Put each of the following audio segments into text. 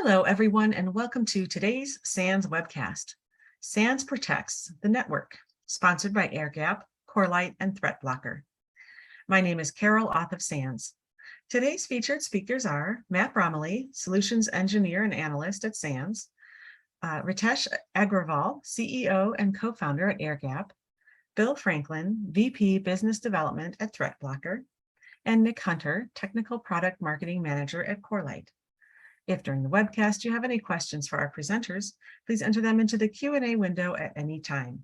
Hello, everyone, and welcome to today's SANS webcast. SANS protects the network, sponsored by AirGap, Corelight, and ThreatBlocker. My name is Carol, author of SANS. Today's featured speakers are Matt Bromley, Solutions Engineer and Analyst at SANS, Ritesh Agrawal, CEO and co-founder at AirGap, Bill Franklin, VP Business Development at ThreatBlocker, and Nick Hunter, Technical Product Marketing Manager at Corelight. If during the webcast you have any questions for our presenters, please enter them into the Q&A window at any time.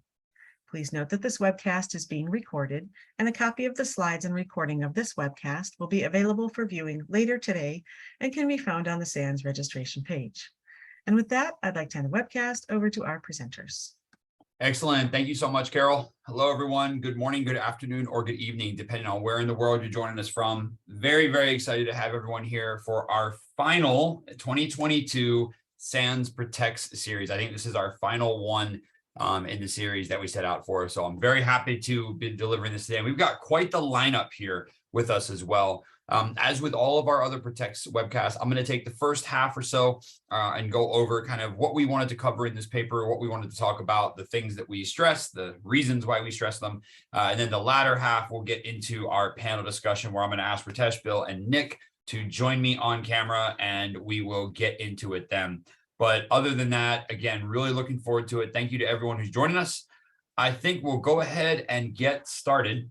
Please note that this webcast is being recorded, and a copy of the slides and recording of this webcast will be available for viewing later today and can be found on the SANS registration page. And with that, I'd like to hand the webcast over to our presenters. Excellent. Thank you so much, Carol. Hello, everyone. Good morning, good afternoon, or good evening, depending on where in the world you're joining us from. Very, very excited to have everyone here for our final 2022 SANS Protects series. I think this is our final one in the series that we set out for. So I'm very happy to be delivering this today. And we've got quite the lineup here with us as well. As with all of our other Protects webcasts, I'm going to take the first half or so and go over kind of what we wanted to cover in this paper, what we wanted to talk about, the things that we stress, the reasons why we stress them. And then the latter half, we'll get into our panel discussion where I'm going to ask Ritesh, Bill, and Nick to join me on camera, and we will get into it then. But other than that, again, really looking forward to it. Thank you to everyone who's joining us. I think we'll go ahead and get started.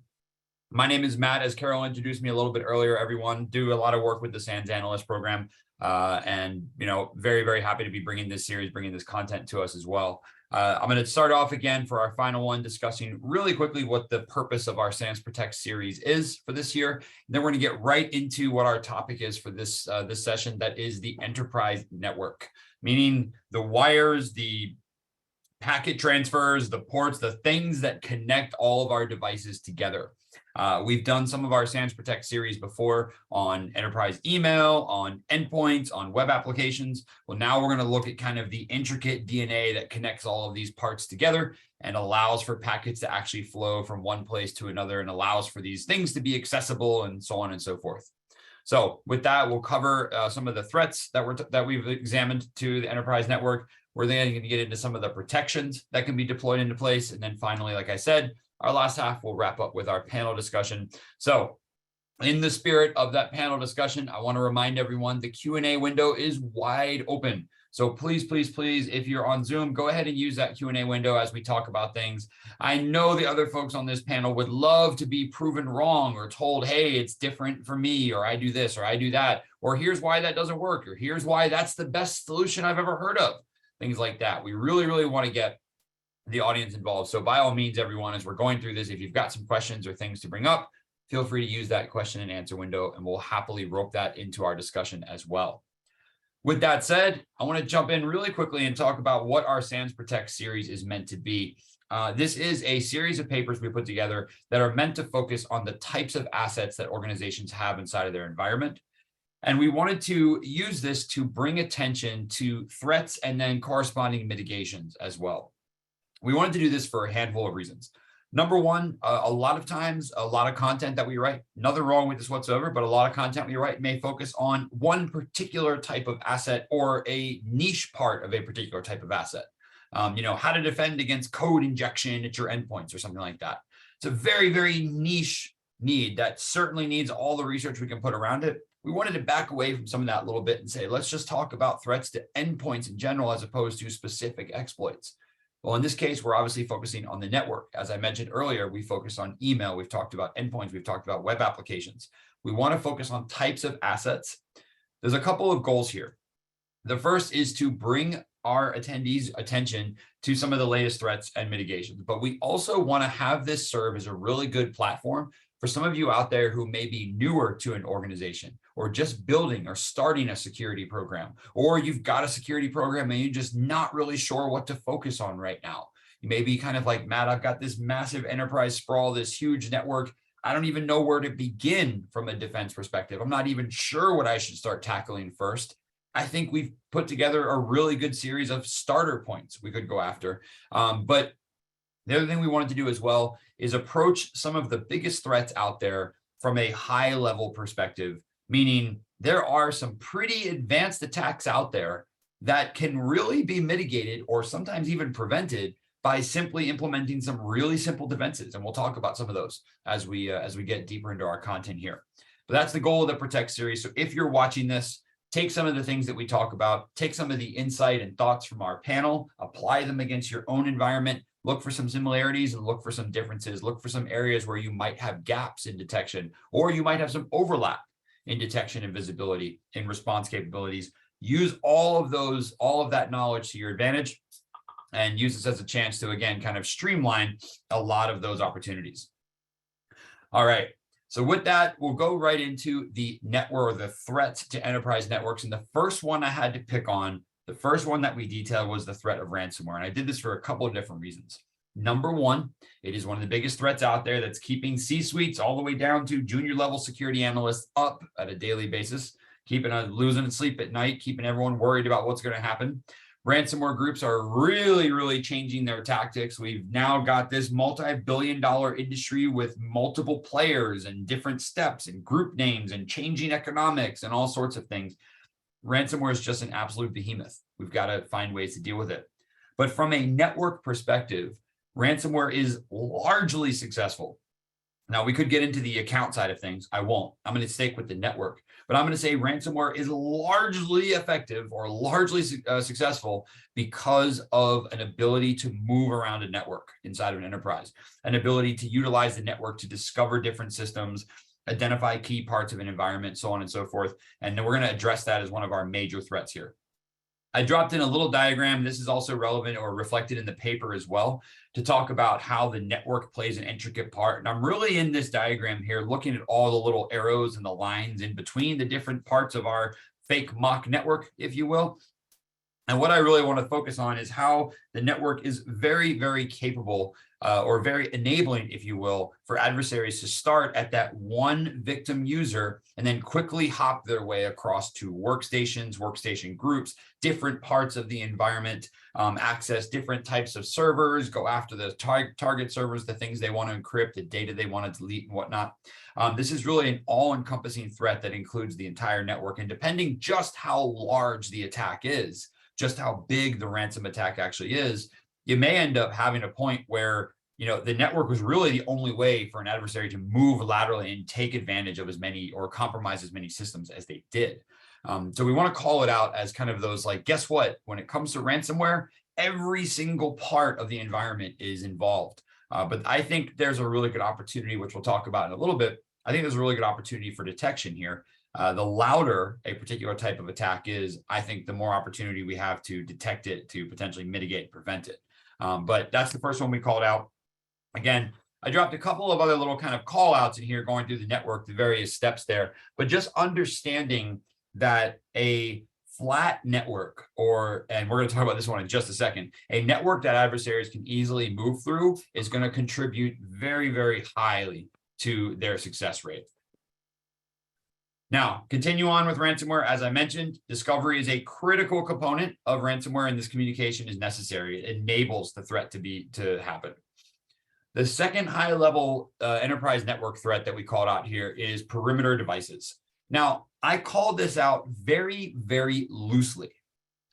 My name is Matt, as Carol introduced me a little bit earlier, everyone. Do a lot of work with the SANS Analyst program. And, very, very happy to be bringing this series, bringing this content to us as well. I'm going to start off again for our final one, discussing really quickly what the purpose of our SANS Protect series is for this year. And then we're going to get right into what our topic is for this session, that is the enterprise network, meaning the wires, the packet transfers, the ports, the things that connect all of our devices together. We've done some of our SANS Protect series before on enterprise email, on endpoints, on web applications. Well, now we're going to look at kind of the intricate DNA that connects all of these parts together and allows for packets to actually flow from one place to another and allows for these things to be accessible and so on and so forth. So with that, we'll cover some of the threats that we've examined to the enterprise network. We're then going to get into some of the protections that can be deployed into place. And then finally, like I said, our last half, we'll wrap up with our panel discussion. So in the spirit of that panel discussion, I want to remind everyone the Q&A window is wide open. So please, please, please, if you're on Zoom, go ahead and use that Q&A window as we talk about things. I know the other folks on this panel would love to be proven wrong or told, hey, it's different for me, or I do this, or I do that, or here's why that doesn't work, or here's why that's the best solution I've ever heard of, things like that. We really, really want to get the audience involved. So by all means, everyone, as we're going through this, if you've got some questions or things to bring up, feel free to use that question and answer window, and we'll happily rope that into our discussion as well. With that said, I want to jump in really quickly and talk about what our SANS Protect series is meant to be. This is a series of papers we put together that are meant to focus on the types of assets that organizations have inside of their environment. And we wanted to use this to bring attention to threats and then corresponding mitigations as well. We wanted to do this for a handful of reasons. Number one, a lot of times, a lot of content that we write, nothing wrong with this whatsoever, but a lot of content we write may focus on one particular type of asset or a niche part of a particular type of asset. How to defend against code injection at your endpoints or something like that. It's a very, very niche need that certainly needs all the research we can put around it. We wanted to back away from some of that a little bit and say, let's just talk about threats to endpoints in general, as opposed to specific exploits. Well, in this case, we're obviously focusing on the network. As I mentioned earlier, we focus on email. We've talked about endpoints. We've talked about web applications. We want to focus on types of assets. There's a couple of goals here. The first is to bring our attendees' attention to some of the latest threats and mitigations. But we also want to have this serve as a really good platform for some of you out there who may be newer to an organization, or just building or starting a security program, or you've got a security program and you're just not really sure what to focus on right now. You may be kind of like, Matt, I've got this massive enterprise sprawl, this huge network. I don't even know where to begin from a defense perspective. I'm not even sure what I should start tackling first. I think we've put together a really good series of starter points we could go after. But the other thing we wanted to do as well is approach some of the biggest threats out there from a high level perspective, meaning there are some pretty advanced attacks out there that can really be mitigated or sometimes even prevented by simply implementing some really simple defenses. And we'll talk about some of those as we get deeper into our content here. But that's the goal of the Protect series. So if you're watching this, take some of the things that we talk about, take some of the insight and thoughts from our panel, apply them against your own environment, look for some similarities and look for some differences, look for some areas where you might have gaps in detection, or you might have some overlap in detection and visibility in response capabilities. Use all of that knowledge to your advantage and use this as a chance to, again, kind of streamline a lot of those opportunities. All right. So with that, we'll go right into the network, or the threats to enterprise networks. And the first one I had to pick on, the first one that we detailed, was the threat of ransomware. And I did this for a couple of different reasons. Number one, it is one of the biggest threats out there that's keeping C-suites all the way down to junior level security analysts up at a daily basis, keeping us losing sleep at night, keeping everyone worried about what's going to happen. Ransomware groups are really changing their tactics. We've now got this multi-billion-dollar industry with multiple players and different steps and group names and changing economics and all sorts of things. Ransomware is just an absolute behemoth. We've got to find ways to deal with it. But from a network perspective, ransomware is largely successful. Now, we could get into the account side of things. I won't. I'm going to stick with the network. But I'm going to say ransomware is largely effective or largely successful because of an ability to move around a network inside of an enterprise, an ability to utilize the network to discover different systems, identify key parts of an environment, so on and so forth. And then we're going to address that as one of our major threats here. I dropped in a little diagram. This is also relevant or reflected in the paper as well, to talk about how the network plays an intricate part. And I'm really in this diagram here looking at all the little arrows and the lines in between the different parts of our fake mock network, if you will. And what I really want to focus on is how the network is very capable or very enabling, if you will, for adversaries to start at that one victim user and then quickly hop their way across to workstations, workstation groups, different parts of the environment, access different types of servers, go after the target servers, the things they want to encrypt, the data they want to delete and whatnot. This is really an all-encompassing threat that includes the entire network. And depending just how large the attack is, just how big the ransom attack actually is, you may end up having a point where, you know, the network was really the only way for an adversary to move laterally and take advantage of as many or compromise as many systems as they did. So we want to call it out as kind of those, like, guess what? When it comes to ransomware, every single part of the environment is involved. But I think there's a really good opportunity, which we'll talk about in a little bit. I think there's a really good opportunity for detection here. The louder a particular type of attack is, I think the more opportunity we have to detect it, to potentially mitigate and prevent it. But that's the first one we called out. Again, I dropped a couple of other little kind of call outs in here going through the network, the various steps there, but just understanding that a flat network, and we're going to talk about this one in just a second, a network that adversaries can easily move through is going to contribute very highly to their success rate. Now, continue on with ransomware. As I mentioned, discovery is a critical component of ransomware, and this communication is necessary. It enables the threat to happen. The second high-level enterprise network threat that we called out here is perimeter devices. Now, I called this out very loosely.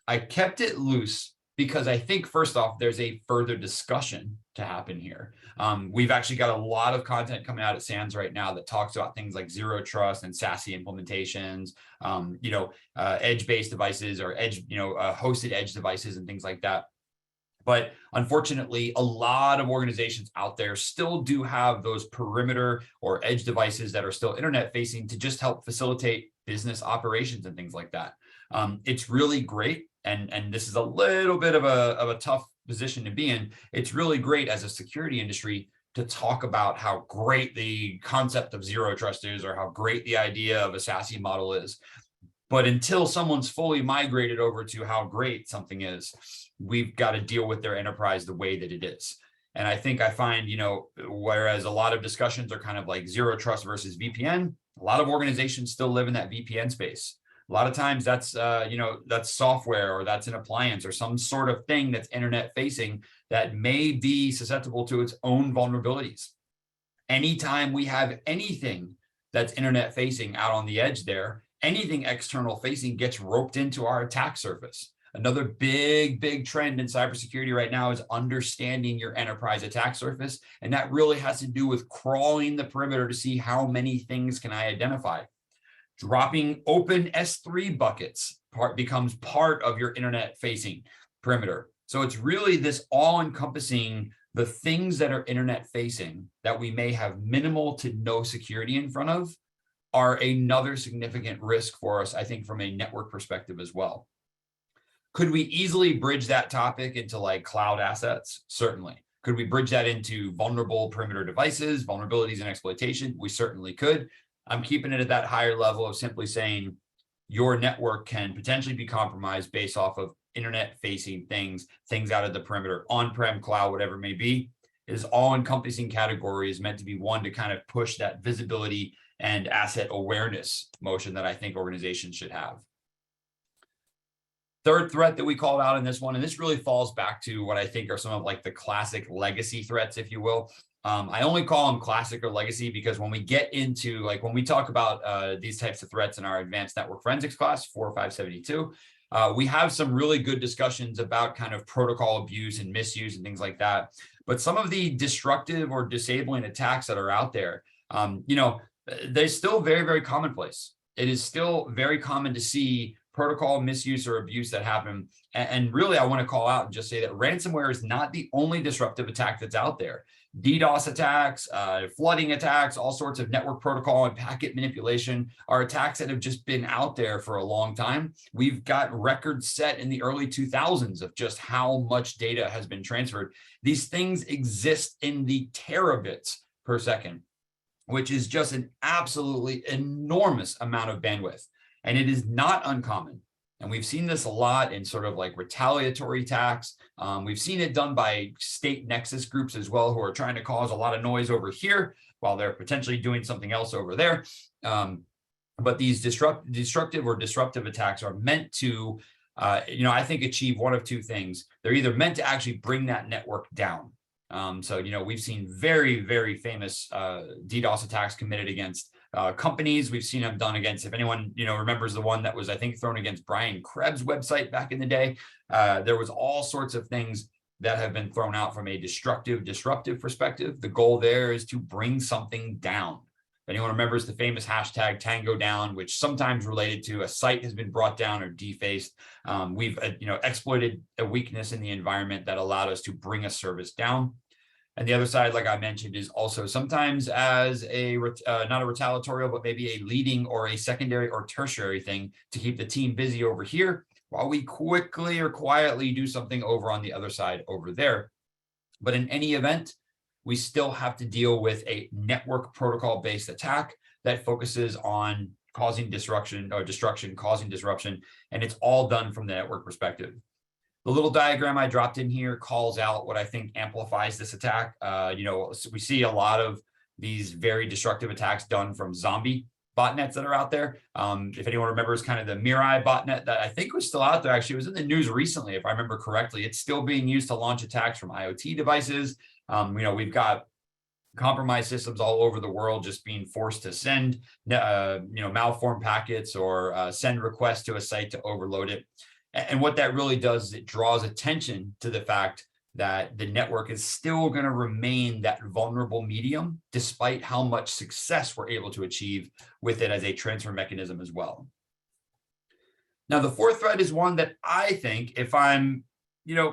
I kept it loose because I think, first off, there's a further discussion to happen here. We've actually got a lot of content coming out at SANS right now that talks about things like zero trust and SASE implementations, edge-based devices or hosted edge devices and things like that. But unfortunately, a lot of organizations out there still do have those perimeter or edge devices that are still internet facing to just help facilitate business operations and things like that. It's really great. And this is a little bit of a tough position to be in. It's really great as a security industry to talk about how great the concept of zero trust is, or how great the idea of a SASE model is. But until someone's fully migrated over to how great something is, we've got to deal with their enterprise the way that it is. And I find, whereas a lot of discussions are kind of like zero trust versus VPN, a lot of organizations still live in that VPN space. A lot of times that's, that's software, or that's an appliance, or some sort of thing that's internet facing that may be susceptible to its own vulnerabilities. Anytime we have anything that's internet facing out on the edge there, anything external facing gets roped into our attack surface. Another big trend in cybersecurity right now is understanding your enterprise attack surface. And that really has to do with crawling the perimeter to see how many things can I identify. Dropping open S3 buckets becomes part of your internet facing perimeter. So it's really this all encompassing the things that are internet facing that we may have minimal to no security in front of are another significant risk for us, I think, from a network perspective as well. Could we easily bridge that topic into like cloud assets? Certainly. Could we bridge that into vulnerable perimeter devices, vulnerabilities and exploitation? We certainly could. I'm keeping it at that higher level of simply saying your network can potentially be compromised based off of internet facing things out of the perimeter, on-prem, cloud, whatever it may be. It is all encompassing category is meant to be one to kind of push that visibility and asset awareness motion that I think organizations should have. Third threat that we called out in this one, and this really falls back to what I think are some of like the classic legacy threats, if you will. I only call them classic or legacy because when we get into like when we talk about these types of threats in our advanced network forensics class 4572, we have some really good discussions about kind of protocol abuse and misuse and things like that. But some of the destructive or disabling attacks that are out there, they're still very commonplace. It is still very common to see protocol misuse or abuse that happen. And really, I want to call out and just say that ransomware is not the only disruptive attack that's out there. DDoS attacks, flooding attacks, all sorts of network protocol and packet manipulation are attacks that have just been out there for a long time. We've got records set in the early 2000s of just how much data has been transferred. These things exist in the terabits per second, which is just an absolutely enormous amount of bandwidth. And it is not uncommon. And we've seen this a lot in sort of like retaliatory attacks. We've seen it done by state nexus groups as well, who are trying to cause a lot of noise over here while they're potentially doing something else over there. But these destructive or disruptive attacks are meant to, I think achieve one of two things. They're either meant to actually bring that network down. We've seen very famous DDoS attacks committed against companies. We've seen them done against, if anyone, remembers the one that was, I think, thrown against Brian Krebs' website back in the day. There was all sorts of things that have been thrown out from a disruptive perspective. The goal there is to bring something down. If anyone remembers the famous hashtag Tango Down, which sometimes related to a site has been brought down or defaced. We've exploited a weakness in the environment that allowed us to bring a service down. And the other side, like I mentioned, is also sometimes as a not a retaliatorial, but maybe a leading or a secondary or tertiary thing to keep the team busy over here while we quickly or quietly do something over on the other side over there. But in any event, we still have to deal with a network protocol-based attack that focuses on causing destruction, causing disruption, and it's all done from the network perspective. The little diagram I dropped in here calls out what I think amplifies this attack. We see a lot of these very destructive attacks done from zombie botnets that are out there. If anyone remembers kind of the Mirai botnet that I think was still out there, actually it was in the news recently, if I remember correctly. It's still being used to launch attacks from IoT devices. We've got compromised systems all over the world just being forced to send, malformed packets or send requests to a site to overload it. And what that really does is it draws attention to the fact that the network is still going to remain that vulnerable medium, despite how much success we're able to achieve with it as a transfer mechanism as well. Now, the fourth threat is one that I think, if I'm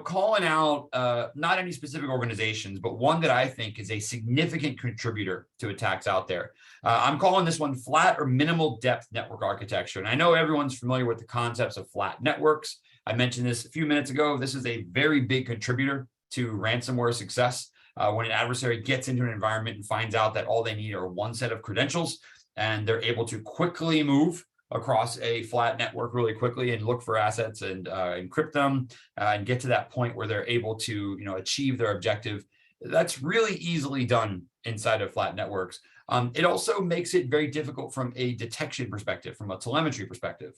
calling out not any specific organizations, but one that I think is a significant contributor to attacks out there. I'm calling this one flat or minimal depth network architecture. And I know everyone's familiar with the concepts of flat networks. I mentioned this a few minutes ago. This is a very big contributor to ransomware success. When an adversary gets into an environment and finds out that all they need are one set of credentials, and they're able to quickly move across a flat network really quickly and look for assets and encrypt them and get to that point where they're able to achieve their objective. That's really easily done inside of flat networks. It also makes it very difficult from a detection perspective, from a telemetry perspective.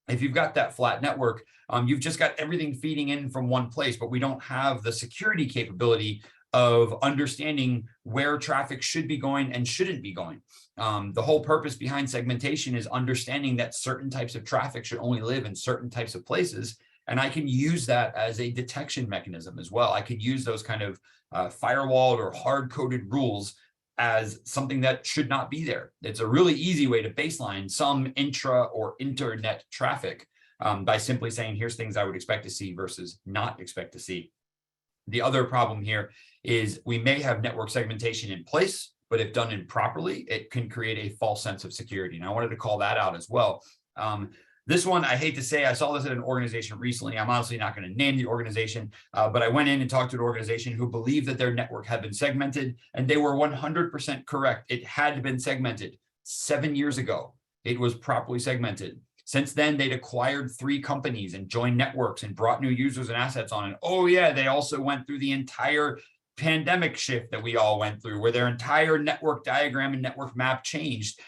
If you've got that flat network, you've just got everything feeding in from one place, but we don't have the security capability of understanding where traffic should be going and shouldn't be going. The whole purpose behind segmentation is understanding that certain types of traffic should only live in certain types of places And I can use that as a detection mechanism as well. I can use those kind of firewalled or hard-coded rules as something that should not be there. It's a really easy way to baseline some intra or internet traffic by simply saying, here's things I would expect to see versus not expect to see. The other problem here is we may have network segmentation in place, but if done improperly, it can create a false sense of security. And I wanted to call that out as well. This one, I hate to say, I saw this at an organization recently. I'm honestly not going to name the organization, but I went in and talked to an organization who believed that their network had been segmented, and they were 100% correct. It had been segmented 7 years ago. It was properly segmented. Since then, they'd acquired 3 companies and joined networks and brought new users and assets on. And oh yeah, they also went through the entire pandemic shift that we all went through, where their entire network diagram and network map changed.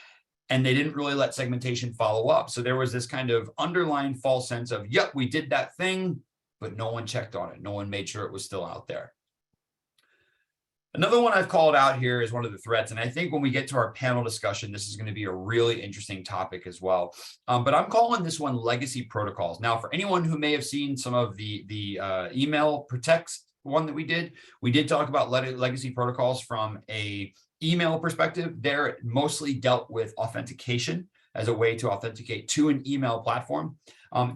And they didn't really let segmentation follow up. So there was this kind of underlying false sense of, yep, we did that thing, but no one checked on it. No one made sure it was still out there. Another one I've called out here is one of the threats. And I think when we get to our panel discussion, this is going to be a really interesting topic as well. But I'm calling this one legacy protocols. Now, for anyone who may have seen some of the email protects one that we did talk about legacy protocols from a email perspective. There, it mostly dealt with authentication as a way to authenticate to an email platform.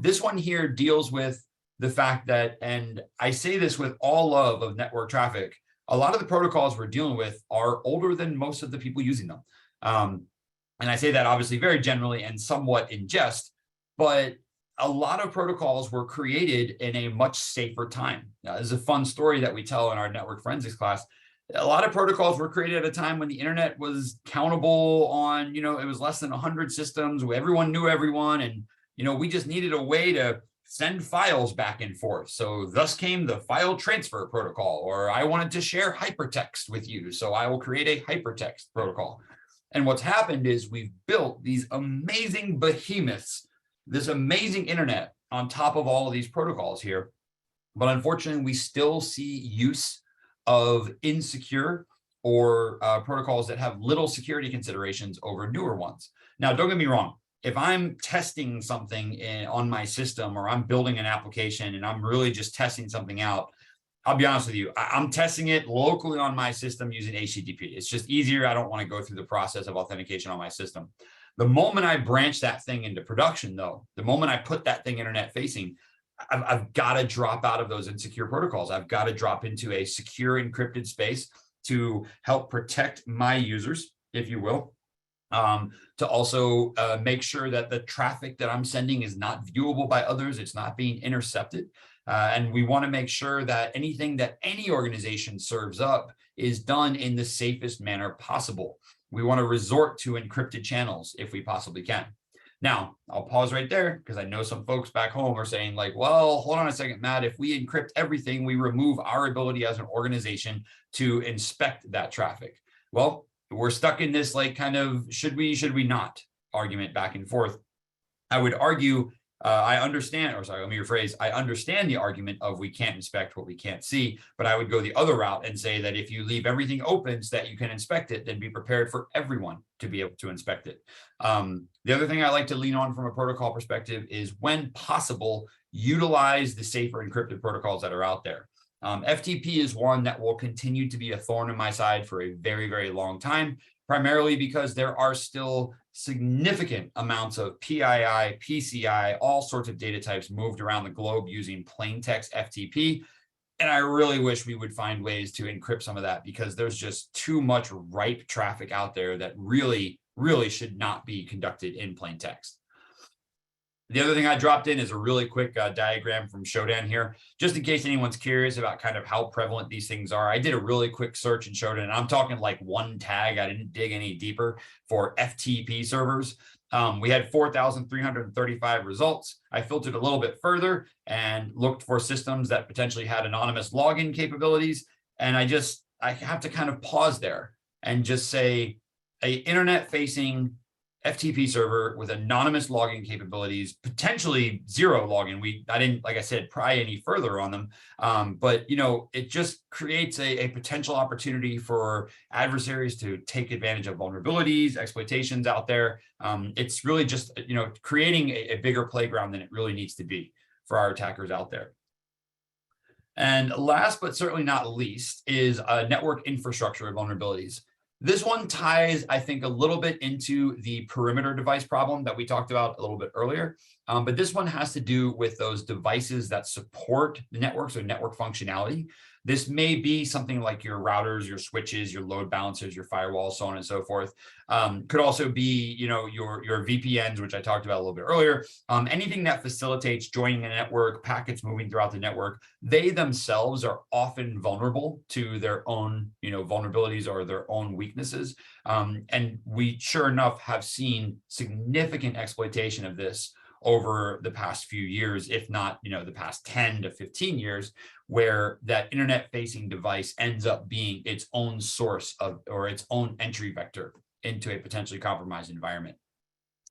This one here deals with the fact that, and I say this with all love of network traffic, a lot of the protocols we're dealing with are older than most of the people using them. And I say that obviously very generally and somewhat in jest, but a lot of protocols were created in a much safer time. Now, this is a fun story that we tell in our network forensics class. A lot of protocols were created at a time when the internet was countable on, it was less than 100 systems where everyone knew everyone. And, we just needed a way to send files back and forth. So thus came the file transfer protocol, or I wanted to share hypertext with you, so I will create a hypertext protocol. And what's happened is we've built these amazing behemoths, this amazing internet on top of all of these protocols here. But unfortunately, we still see use of insecure or protocols that have little security considerations over newer ones. Now, don't get me wrong. If I'm testing something on my system, or I'm building an application and I'm really just testing something out, I'll be honest with you, I'm testing it locally on my system using HTTP. It's just easier. I don't want to go through the process of authentication on my system. The moment I branch that thing into production, though, the moment I put that thing internet facing, I've got to drop out of those insecure protocols. I've got to drop into a secure encrypted space to help protect my users, if you will, to also make sure that the traffic that I'm sending is not viewable by others. It's not being intercepted. And we want to make sure that anything that any organization serves up is done in the safest manner possible. We want to resort to encrypted channels if we possibly can. Now, I'll pause right there because I know some folks back home are saying like, well, hold on a second, Matt, if we encrypt everything, we remove our ability as an organization to inspect that traffic. Well, we're stuck in this like kind of should we not argument back and forth. I would argue, I understand the argument of we can't inspect what we can't see, but I would go the other route and say that if you leave everything open so that you can inspect it, then be prepared for everyone to be able to inspect it. The other thing I like to lean on from a protocol perspective is when possible, utilize the safer encrypted protocols that are out there. FTP is one that will continue to be a thorn in my side for a very, very long time, primarily because there are still significant amounts of PII, PCI, all sorts of data types moved around the globe using plain text FTP. And I really wish we would find ways to encrypt some of that because there's just too much ripe traffic out there that really should not be conducted in plain text. The other thing I dropped in is a really quick diagram from Shodan here, just in case anyone's curious about kind of how prevalent these things are. I did a really quick search in Shodan, and I'm talking like one tag. I didn't dig any deeper for FTP servers. We had 4,335 results. I filtered a little bit further and looked for systems that potentially had anonymous login capabilities. And I have to kind of pause there and just say a internet-facing FTP server with anonymous login capabilities, potentially zero login. I didn't, like I said, pry any further on them. But, it just creates a potential opportunity for adversaries to take advantage of vulnerabilities, exploitations out there. It's really just, creating a bigger playground than it really needs to be for our attackers out there. And last but certainly not least is network infrastructure vulnerabilities. This one ties, I think, a little bit into the perimeter device problem that we talked about a little bit earlier. But this one has to do with those devices that support the network, so network functionality. This may be something like your routers, your switches, your load balancers, your firewalls, so on and so forth. Could also be, your VPNs, which I talked about a little bit earlier. Anything that facilitates joining a network, packets moving throughout the network. They themselves are often vulnerable to their own, vulnerabilities or their own weaknesses. And we, sure enough, have seen significant exploitation of this over the past few years, if not, the past 10 to 15 years, where that internet-facing device ends up being its own source of, or its own entry vector into a potentially compromised environment.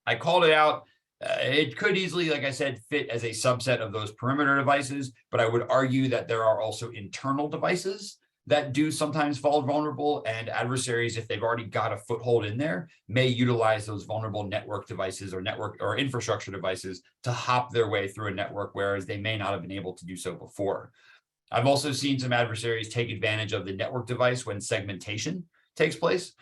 I called it out. It could easily, like I said, fit as a subset of those perimeter devices, but I would argue that there are also internal devices that do sometimes fall vulnerable, and adversaries, if they've already got a foothold in there, may utilize those vulnerable network devices or network or infrastructure devices to hop their way through a network, whereas they may not have been able to do so before. I've also seen some adversaries take advantage of the network device when segmentation takes place,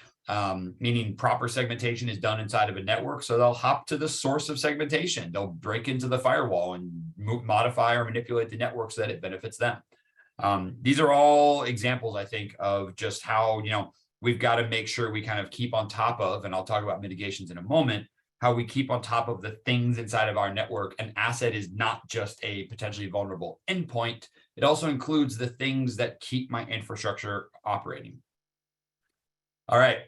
meaning proper segmentation is done inside of a network. So they'll hop to the source of segmentation. They'll break into the firewall and modify or manipulate the network so that it benefits them. These are all examples, I think, of just how, we've got to make sure we kind of keep on top of, and I'll talk about mitigations in a moment, how we keep on top of the things inside of our network. An asset is not just a potentially vulnerable endpoint. It also includes the things that keep my infrastructure operating. All right.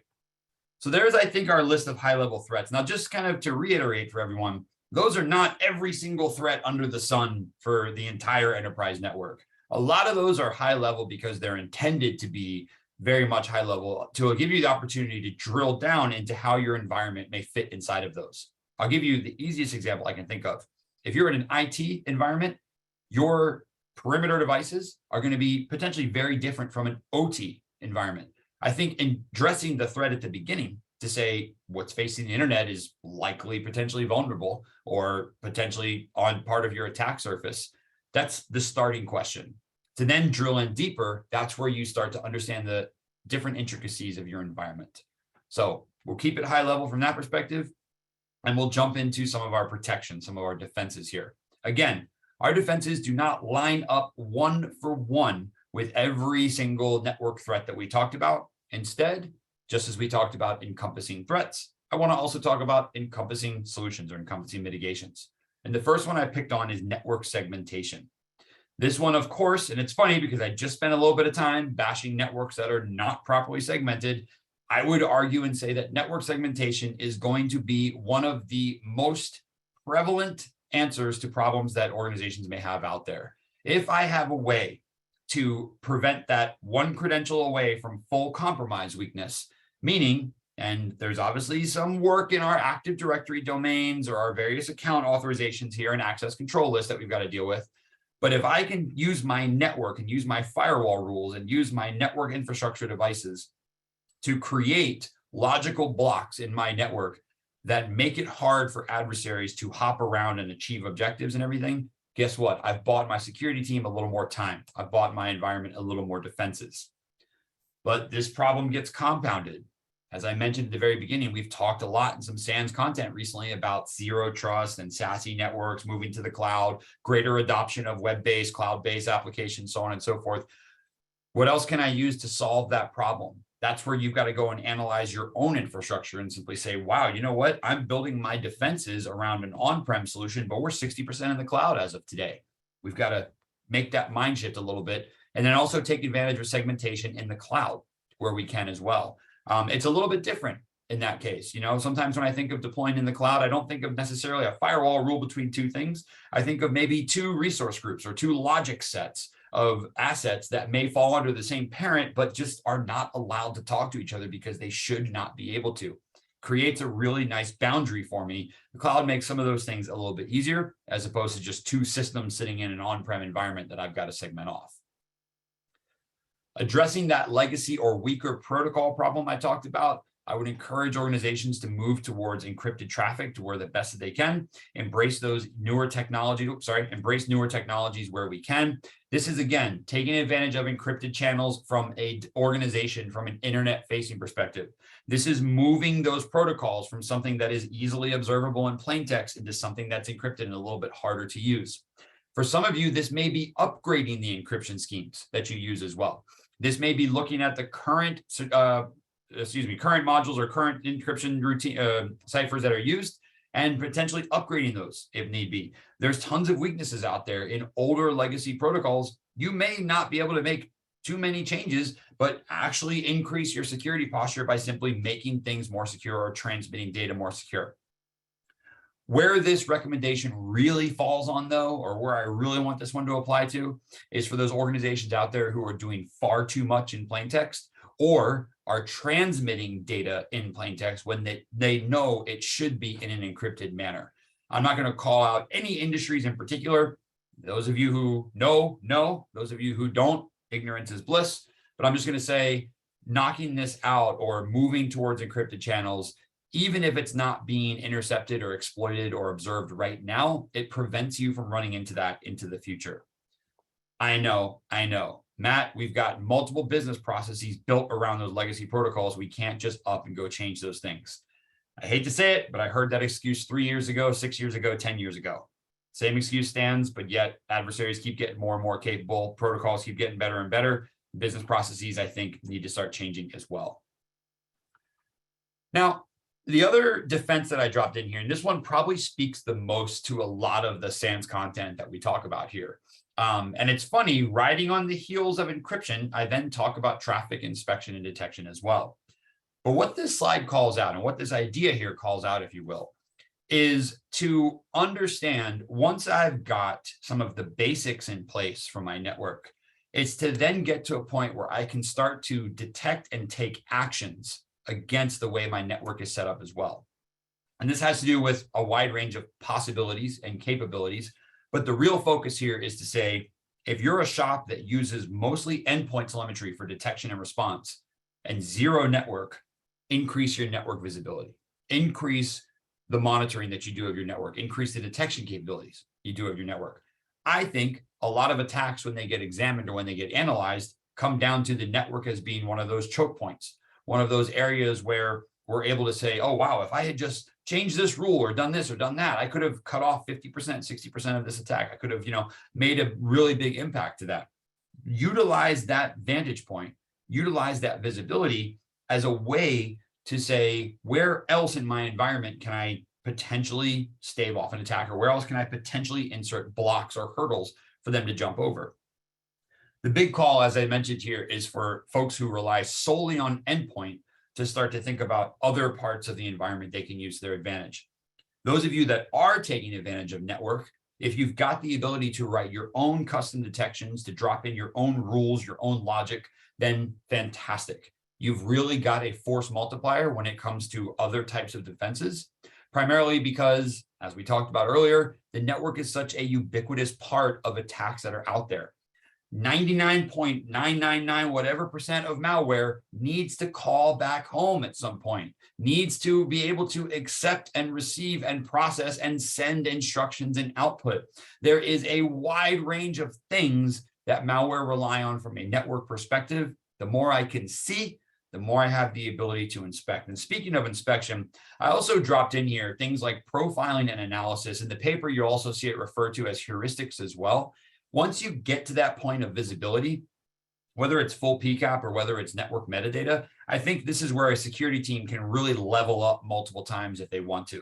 So there's, I think, our list of high-level threats. Now, just kind of to reiterate for everyone, those are not every single threat under the sun for the entire enterprise network. A lot of those are high level because they're intended to be very much high level to give you the opportunity to drill down into how your environment may fit inside of those. I'll give you the easiest example I can think of. If you're in an IT environment, your perimeter devices are going to be potentially very different from an OT environment. I think in addressing the threat at the beginning to say what's facing the internet is likely potentially vulnerable or potentially on part of your attack surface, that's the starting question. To then drill in deeper, that's where you start to understand the different intricacies of your environment. So we'll keep it high level from that perspective, and we'll jump into some of our protection, some of our defenses here. Again, our defenses do not line up one for one with every single network threat that we talked about. Instead, just as we talked about encompassing threats, I want to also talk about encompassing solutions or encompassing mitigations. And the first one I picked on is network segmentation. This one, of course, and it's funny because I just spent a little bit of time bashing networks that are not properly segmented. I would argue and say that network segmentation is going to be one of the most prevalent answers to problems that organizations may have out there. If I have a way to prevent that one credential away from full compromise weakness, meaning, and there's obviously some work in our Active Directory domains or our various account authorizations here and access control list that we've got to deal with. But if I can use my network and use my firewall rules and use my network infrastructure devices to create logical blocks in my network that make it hard for adversaries to hop around and achieve objectives and everything, guess what? I've bought my security team a little more time. I've bought my environment a little more defenses. But this problem gets compounded. As I mentioned at the very beginning, we've talked a lot in some SANS content recently about zero trust and SASE networks moving to the cloud, greater adoption of web-based, cloud-based applications, so on and so forth. What else can I use to solve that problem? That's where you've got to go and analyze your own infrastructure and simply say, wow, you know what? I'm building my defenses around an on-prem solution, but we're 60% in the cloud as of today. We've got to make that mind shift a little bit and then also take advantage of segmentation in the cloud where we can as well. It's a little bit different in that case. Sometimes when I think of deploying in the cloud, I don't think of necessarily a firewall rule between two things. I think of maybe two resource groups or two logic sets of assets that may fall under the same parent, but just are not allowed to talk to each other because they should not be able to. Creates a really nice boundary for me. The cloud makes some of those things a little bit easier as opposed to just two systems sitting in an on-prem environment that I've got to segment off. Addressing that legacy or weaker protocol problem I talked about, I would encourage organizations to move towards encrypted traffic to where the best that they can, embrace those newer technology, embrace newer technologies where we can. This is, again, taking advantage of encrypted channels from an organization, from an internet-facing perspective. This is moving those protocols from something that is easily observable in plain text into something that's encrypted and a little bit harder to use. For some of you, this may be upgrading the encryption schemes that you use as well. This may be looking at the current modules or current encryption routine ciphers that are used and potentially upgrading those if need be. There's tons of weaknesses out there in older legacy protocols. You may not be able to make too many changes, but actually increase your security posture by simply making things more secure or transmitting data more secure. Where this recommendation really falls on, though, or where I really want this one to apply to, is for those organizations out there who are doing far too much in plain text or are transmitting data in plain text when they know it should be in an encrypted manner. I'm not going to call out any industries in particular. Those of you who know. Those of you who don't, ignorance is bliss. But I'm just going to say, knocking this out or moving towards encrypted channels, even if it's not being intercepted or exploited or observed right now, it prevents you from running into that into the future. I know. Matt, we've got multiple business processes built around those legacy protocols. We can't just up and go change those things. I hate to say it, but I heard that excuse 3 years ago, 6 years ago, 10 years ago. Same excuse stands, but yet adversaries keep getting more and more capable. Protocols keep getting better and better. Business processes, I think, need to start changing as well. Now, the other defense that I dropped in here, and this one probably speaks the most to a lot of the SANS content that we talk about here. And it's funny, riding on the heels of encryption, I then talk about traffic inspection and detection as well. But what this slide calls out, and what this idea here calls out, if you will, is to understand, once I've got some of the basics in place for my network, it's to then get to a point where I can start to detect and take actions against the way my network is set up as well. And this has to do with a wide range of possibilities and capabilities. But the real focus here is to say, if you're a shop that uses mostly endpoint telemetry for detection and response and zero network, increase your network visibility, increase the monitoring that you do of your network, increase the detection capabilities you do of your network. I think a lot of attacks, when they get examined or when they get analyzed, come down to the network as being one of those choke points, one of those areas where we're able to say, oh, wow, if I had just changed this rule or done this or done that, I could have cut off 50%, 60% of this attack. I could have, made a really big impact to that. Utilize that vantage point, utilize that visibility as a way to say, where else in my environment can I potentially stave off an attacker? Where else can I potentially insert blocks or hurdles for them to jump over? The big call, as I mentioned here, is for folks who rely solely on endpoint to start to think about other parts of the environment they can use to their advantage. Those of you that are taking advantage of network, if you've got the ability to write your own custom detections, to drop in your own rules, your own logic, then fantastic. You've really got a force multiplier when it comes to other types of defenses, primarily because, as we talked about earlier, the network is such a ubiquitous part of attacks that are out there. 99.999 whatever percent of malware needs to call back home at some point, needs to be able to accept and receive and process and send instructions and output. There is a wide range of things that malware rely on from a network perspective. The more I can see, the more I have the ability to inspect. And speaking of inspection, I also dropped in here things like profiling and analysis. In the paper, you'll also see it referred to as heuristics as well. Once you get to that point of visibility, whether it's full PCAP or whether it's network metadata, I think this is where a security team can really level up multiple times if they want to.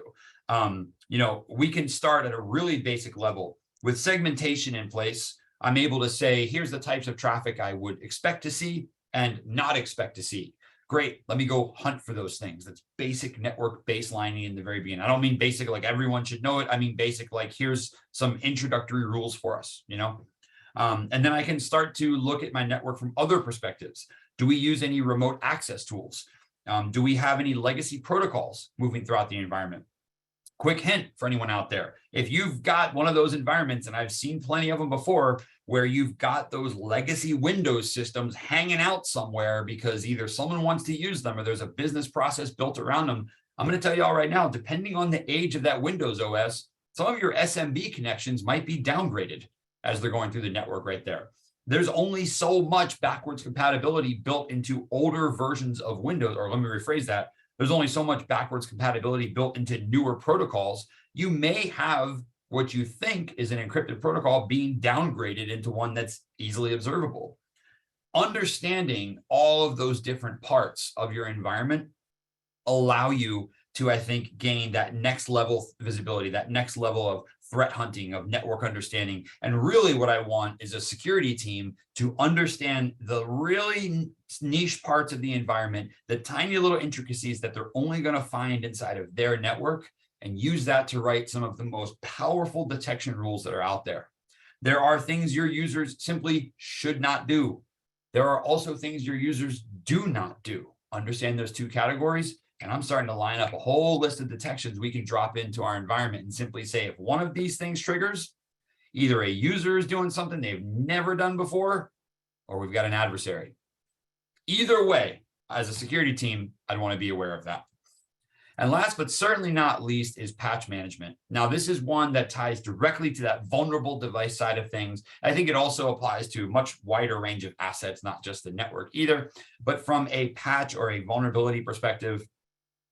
We can start at a really basic level. With segmentation in place, I'm able to say, here's the types of traffic I would expect to see and not expect to see. Great, let me go hunt for those things. That's basic network baselining in the very beginning. I don't mean basic like everyone should know it. I mean basic like here's some introductory rules for us, and then I can start to look at my network from other perspectives. Do we use any remote access tools? Do we have any legacy protocols moving throughout the environment? Quick hint for anyone out there. If you've got one of those environments, and I've seen plenty of them before, where you've got those legacy Windows systems hanging out somewhere because either someone wants to use them or there's a business process built around them, I'm going to tell you all right now, depending on the age of that Windows OS, some of your SMB connections might be downgraded as they're going through the network right there. There's only so much backwards compatibility built into older versions of Windows, or let me rephrase that. There's only so much backwards compatibility built into newer protocols. You may have what you think is an encrypted protocol being downgraded into one that's easily observable. Understanding all of those different parts of your environment allow you to, I think, gain that next level visibility, that next level of threat hunting, of network understanding. And really what I want is a security team to understand the really niche parts of the environment, the tiny little intricacies that they're only going to find inside of their network, and use that to write some of the most powerful detection rules that are out there. There are things your users simply should not do. There are also things your users do not do. Understand those two categories. And I'm starting to line up a whole list of detections we can drop into our environment and simply say, if one of these things triggers, either a user is doing something they've never done before, or we've got an adversary. Either way, as a security team, I'd want to be aware of that. And last but certainly not least is patch management. Now, this is one that ties directly to that vulnerable device side of things. I think it also applies to a much wider range of assets, not just the network either. But from a patch or a vulnerability perspective,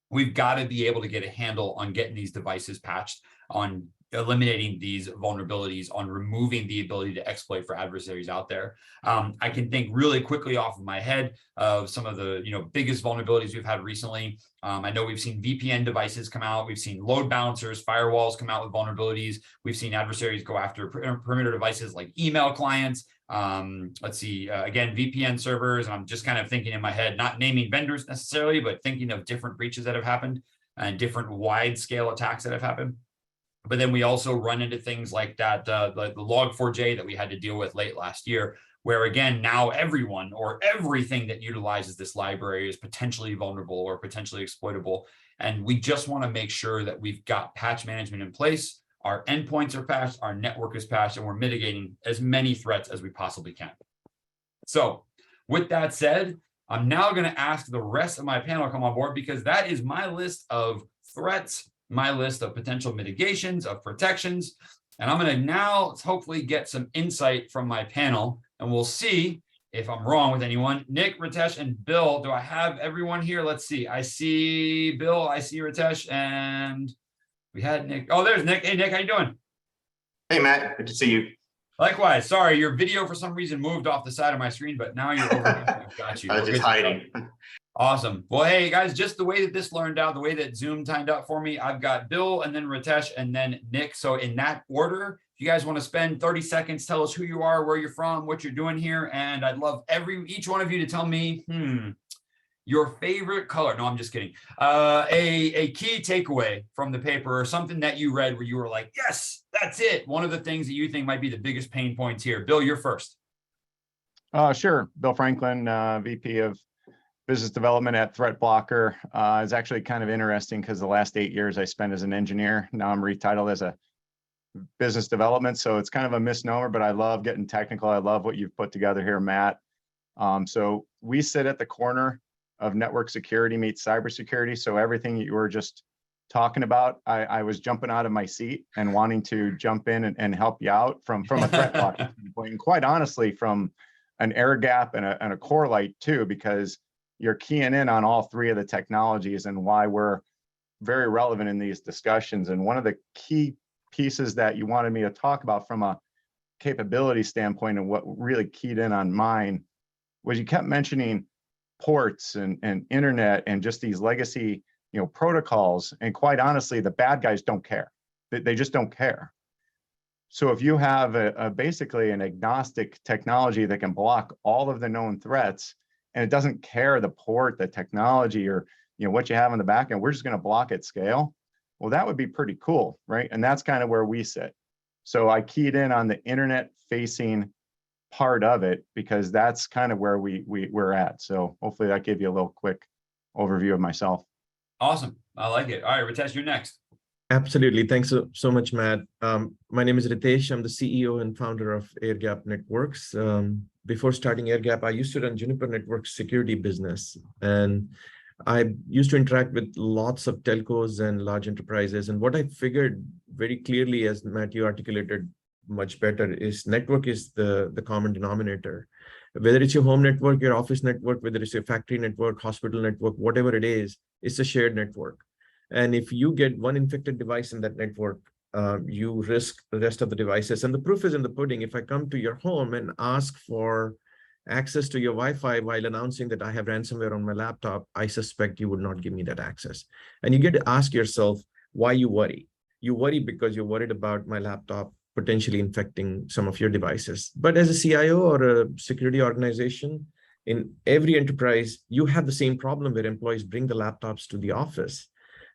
we've got to be able to get a handle on getting these devices patched, on eliminating these vulnerabilities, on removing the ability to exploit for adversaries out there. I can think really quickly off of my head of some of the biggest vulnerabilities we've had recently. I know we've seen VPN devices come out. We've seen load balancers, firewalls come out with vulnerabilities. We've seen adversaries go after perimeter devices like email clients. Let's see, again, VPN servers. And I'm just kind of thinking in my head, not naming vendors necessarily, but thinking of different breaches that have happened and different wide scale attacks that have happened. But then we also run into things like that, like the log4j that we had to deal with late last year, where again, now everyone or everything that utilizes this library is potentially vulnerable or potentially exploitable. And we just want to make sure that we've got patch management in place. Our endpoints are patched, our network is patched, and we're mitigating as many threats as we possibly can. So with that said, I'm now going to ask the rest of my panel to come on board, because that is my list of threats, my list of potential mitigations, of protections. And I'm going to now hopefully get some insight from my panel, and we'll see if I'm wrong with anyone. Nick, Ritesh, and Bill, do I have everyone here? Let's see. I see Bill, I see Ritesh, and we had Nick. Oh, there's Nick. Hey, Nick, how you doing? Hey, Matt. Good to see you. Likewise. Sorry, your video for some reason moved off the side of my screen, but now you're over here. I've got you. I was just hiding. Awesome. Well, hey, guys, just the way that this learned out, the way that Zoom timed out for me, I've got Bill and then Ritesh and then Nick. So in that order, if you guys want to spend 30 seconds, tell us who you are, where you're from, what you're doing here. And I'd love each one of you to tell me, your favorite color. No, I'm just kidding. A key takeaway from the paper, or something that you read where you were like, yes, that's it. One of the things that you think might be the biggest pain points here. Bill, you're first. Sure. Bill Franklin, VP of Business Development at ThreatBlocker. Is actually kind of interesting because the last 8 years I spent as an engineer. Now I'm retitled as a business development. So it's kind of a misnomer, but I love getting technical. I love what you've put together here, Matt. So we sit at the corner of network security meets cybersecurity. So everything you were just talking about, I was jumping out of my seat and wanting to jump in and help you out from a threat blocking standpoint. And quite honestly, from an air gap and a core light too, because you're keying in on all three of the technologies and why we're very relevant in these discussions. And one of the key pieces that you wanted me to talk about from a capability standpoint and what really keyed in on mine was you kept mentioning ports and internet and just these legacy protocols. And quite honestly, the bad guys don't care. They just don't care. So if you have basically an agnostic technology that can block all of the known threats, and it doesn't care the port, the technology, or what you have on the back end, we're just going to block at scale. Well, that would be pretty cool, right? And that's kind of where we sit. So I keyed in on the internet facing part of it because that's kind of where we're at. So hopefully that gave you a little quick overview of myself. Awesome. I like it. All right, Ritesh, you're next. Absolutely. Thanks so much, Matt. My name is Ritesh. I'm the CEO and founder of AirGap Networks. Before starting AirGap, I used to run Juniper Network security business. And I used to interact with lots of telcos and large enterprises. And what I figured very clearly, as Matt, you articulated much better, is network is the common denominator. Whether it's your home network, your office network, whether it's your factory network, hospital network, whatever it is, it's a shared network. And if you get one infected device in that network, you risk the rest of the devices. And the proof is in the pudding. If I come to your home and ask for access to your Wi-Fi while announcing that I have ransomware on my laptop, I suspect you would not give me that access. And you get to ask yourself why you worry. You worry because you're worried about my laptop potentially infecting some of your devices. But as a CIO or a security organization, in every enterprise, you have the same problem where employees bring the laptops to the office.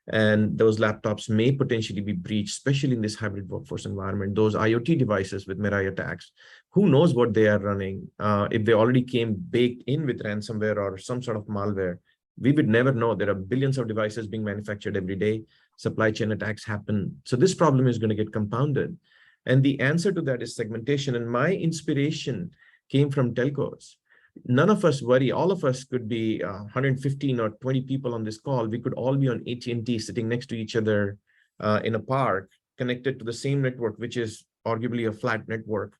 And those laptops may potentially be breached, especially in this hybrid workforce environment. Those IoT devices with Mirai attacks, who knows what they are running? If they already came baked in with ransomware or some sort of malware, we would never know. There are billions of devices being manufactured every day. Supply chain attacks happen. So this problem is going to get compounded. And the answer to that is segmentation. And my inspiration came from telcos. None of us worry. All of us could be 115 or 20 people on this call. We could all be on AT&T sitting next to each other in a park, connected to the same network, which is arguably a flat network.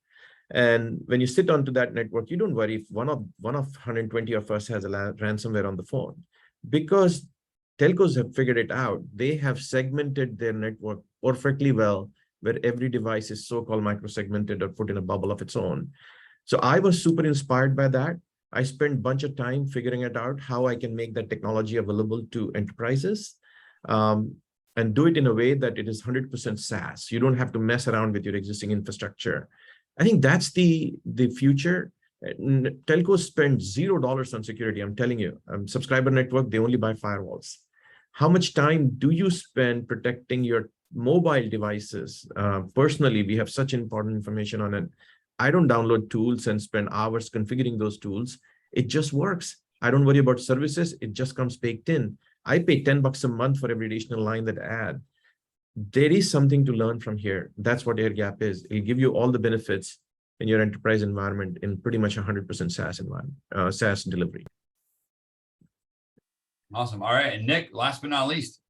And when you sit onto that network, you don't worry if one of 120 of us has a ransomware on the phone, because telcos have figured it out. They have segmented their network perfectly well, where every device is so-called micro-segmented or put in a bubble of its own. So I was super inspired by that. I spent a bunch of time figuring it out, how I can make that technology available to enterprises and do it in a way that it is 100% SaaS. You don't have to mess around with your existing infrastructure. I think that's the future. Telcos spend $0 on security. I'm telling you, subscriber network, they only buy firewalls. How much time do you spend protecting your mobile devices? Personally, we have such important information on it. I don't download tools and spend hours configuring those tools. It just works. I don't worry about services. It just comes baked in. I pay $10 a month for every additional line that I add. There is something to learn from here. That's what AirGap is. It'll give you all the benefits in your enterprise environment in pretty much 100% SaaS environment, SaaS delivery. Awesome. All right. And Nick, last but not least.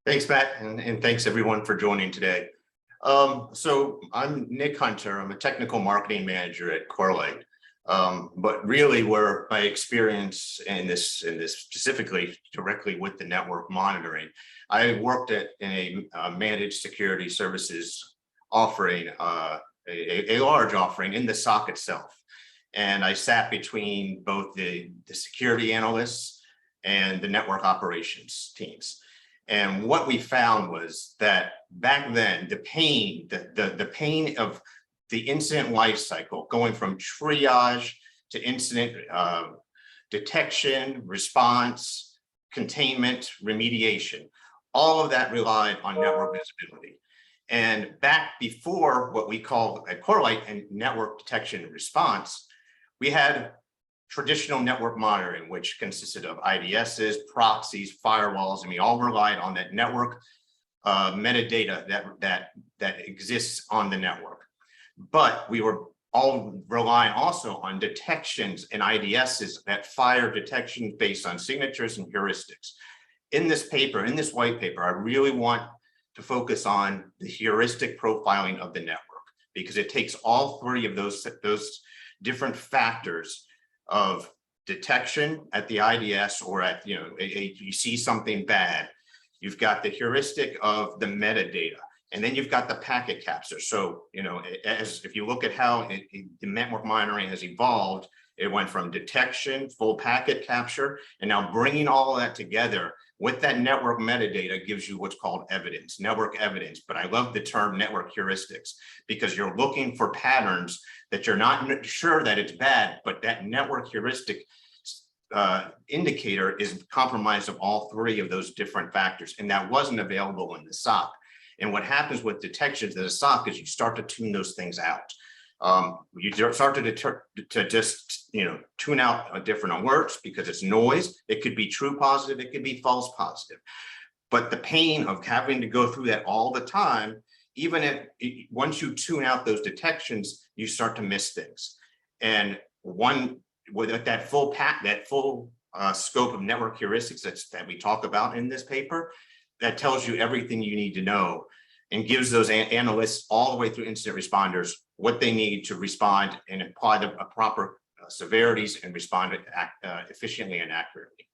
Thanks, Matt, and thanks everyone for joining today. So I'm Nick Hunter. I'm a technical marketing manager at Corelight. But really, where my experience in this specifically directly with the network monitoring, I worked in a managed security services offering, a large offering in the SOC itself. And I sat between both the security analysts and the network operations teams. And what we found was that back then, the pain of the incident life cycle, going from triage to incident detection, response, containment, remediation, all of that relied on network visibility. And back before what we call at Corelight and network detection and response, we had traditional network monitoring, which consisted of IDSs, proxies, firewalls, and we all relied on that network metadata that exists on the network. But we were all relying also on detections and IDSs that fire detection based on signatures and heuristics. In this paper, in this white paper, I really want to focus on the heuristic profiling of the network, because it takes all three of those different factors of detection at the IDS or at, you see something bad. You've got the heuristic of the metadata, and then you've got the packet capture. So, as if you look at how the network monitoring has evolved, it went from detection, full packet capture, and now bringing all of that together with that network metadata gives you what's called evidence, network evidence. But I love the term network heuristics, because you're looking for patterns that you're not sure that it's bad, but that network heuristic indicator is compromised of all three of those different factors. And that wasn't available in the SOC. And what happens with detections in the SOC is you start to tune those things out. You start to just tune out different alerts because it's noise. It could be true positive, it could be false positive. But the pain of having to go through that all the time, even if once you tune out those detections, you start to miss things. And one with that full scope of network heuristics that we talk about in this paper, that tells you everything you need to know and gives those analysts all the way through incident responders what they need to respond and apply the proper severities and respond efficiently and accurately.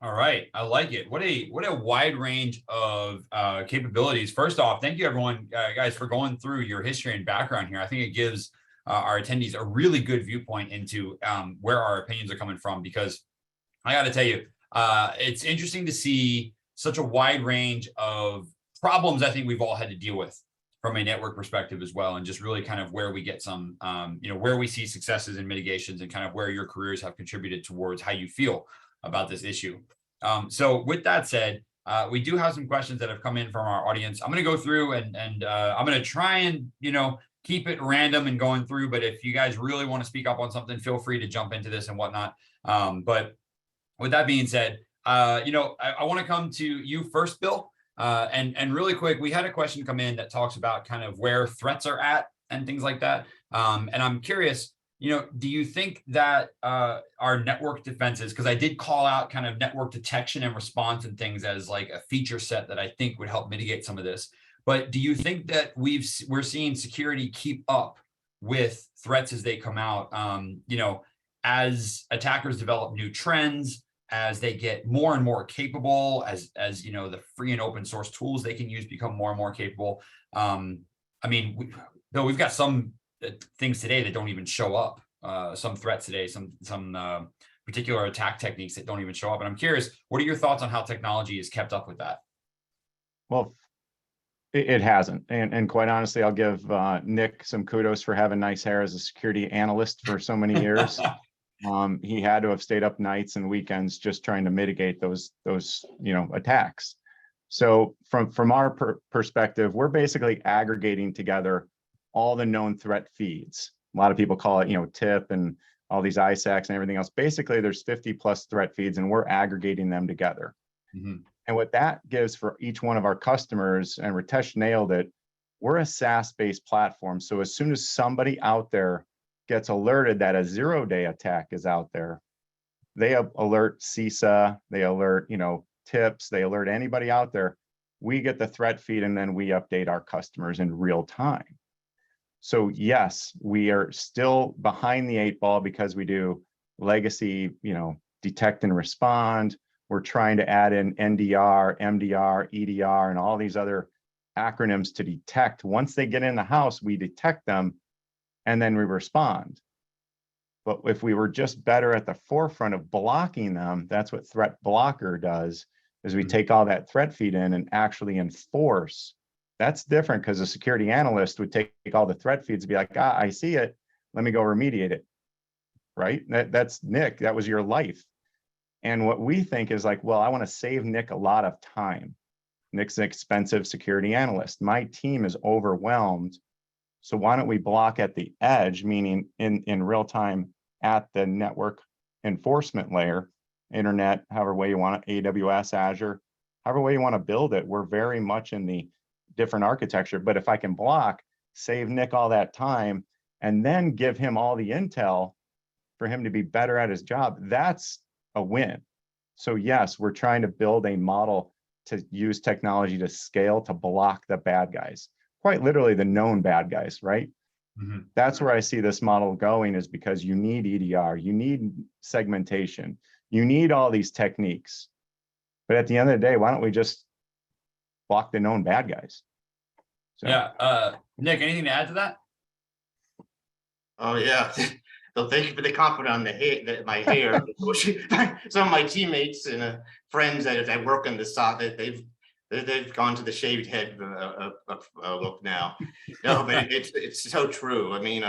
All right, I like it. What a wide range of capabilities. First off, thank you everyone, guys, for going through your history and background here. I think it gives our attendees a really good viewpoint into where our opinions are coming from, because I got to tell you, it's interesting to see such a wide range of problems I think we've all had to deal with from a network perspective as well, and just really kind of where we get some, where we see successes and mitigations, and kind of where your careers have contributed towards how you feel about this issue. So with that said, we do have some questions that have come in from our audience. I'm going to go through and I'm going to try and, keep it random and going through, but if you guys really want to speak up on something, feel free to jump into this and whatnot. But with that being said, I want to come to you first, Bill. And really quick, we had a question come in that talks about kind of where threats are at and things like that. And I'm curious, do you think that our network defenses, because I did call out kind of network detection and response and things as like a feature set that I think would help mitigate some of this. But do you think that we're seeing security keep up with threats as they come out? As attackers develop new trends, as they get more and more capable, as the free and open source tools they can use become more and more capable. Bill, we've got some things today that don't even show up. Some threats today, some particular attack techniques that don't even show up. And I'm curious, what are your thoughts on how technology has kept up with that? Well, it hasn't. And quite honestly, I'll give Nick some kudos for having nice hair as a security analyst for so many years. He had to have stayed up nights and weekends just trying to mitigate those attacks. So from our perspective, we're basically aggregating together all the known threat feeds. A lot of people call it, TIP and all these ISACs and everything else. Basically, there's 50 plus threat feeds, and we're aggregating them together. Mm-hmm. And what that gives for each one of our customers, and Ritesh nailed it, we're a SaaS-based platform. So as soon as somebody out there gets alerted that a zero-day attack is out there, they alert CISA, they alert, TIPS, they alert anybody out there. We get the threat feed, and then we update our customers in real time. So yes, we are still behind the 8 ball because we do legacy, detect and respond. We're trying to add in NDR, MDR, EDR, and all these other acronyms to detect. Once they get in the house, we detect them, and then we respond. But if we were just better at the forefront of blocking them, that's what Threat Blocker does, is we take all that threat feed in and actually enforce. That's different, because a security analyst would take all the threat feeds and be like, I see it, let me go remediate it, right? That's Nick, that was your life. And what we think is like, well, I want to save Nick a lot of time. Nick's an expensive security analyst. My team is overwhelmed. So why don't we block at the edge, meaning in real time at the network enforcement layer, internet, however way you want it, AWS, Azure, however way you want to build it. We're very much in the different architecture. But if I can block, save Nick all that time, and then give him all the intel for him to be better at his job, that's a win. So yes, we're trying to build a model to use technology to scale to block the bad guys, quite literally the known bad guys, right? Mm-hmm. That's where I see this model going, is because you need EDR, you need segmentation, you need all these techniques. But at the end of the day, why don't we just block the known bad guys? So. Yeah, Nick, anything to add to that? Oh yeah. So thank you for the compliment on the hair, my hair. Some of my teammates and friends that work on the SOC, they've gone to the shaved head look now. No, but it's so true. I mean,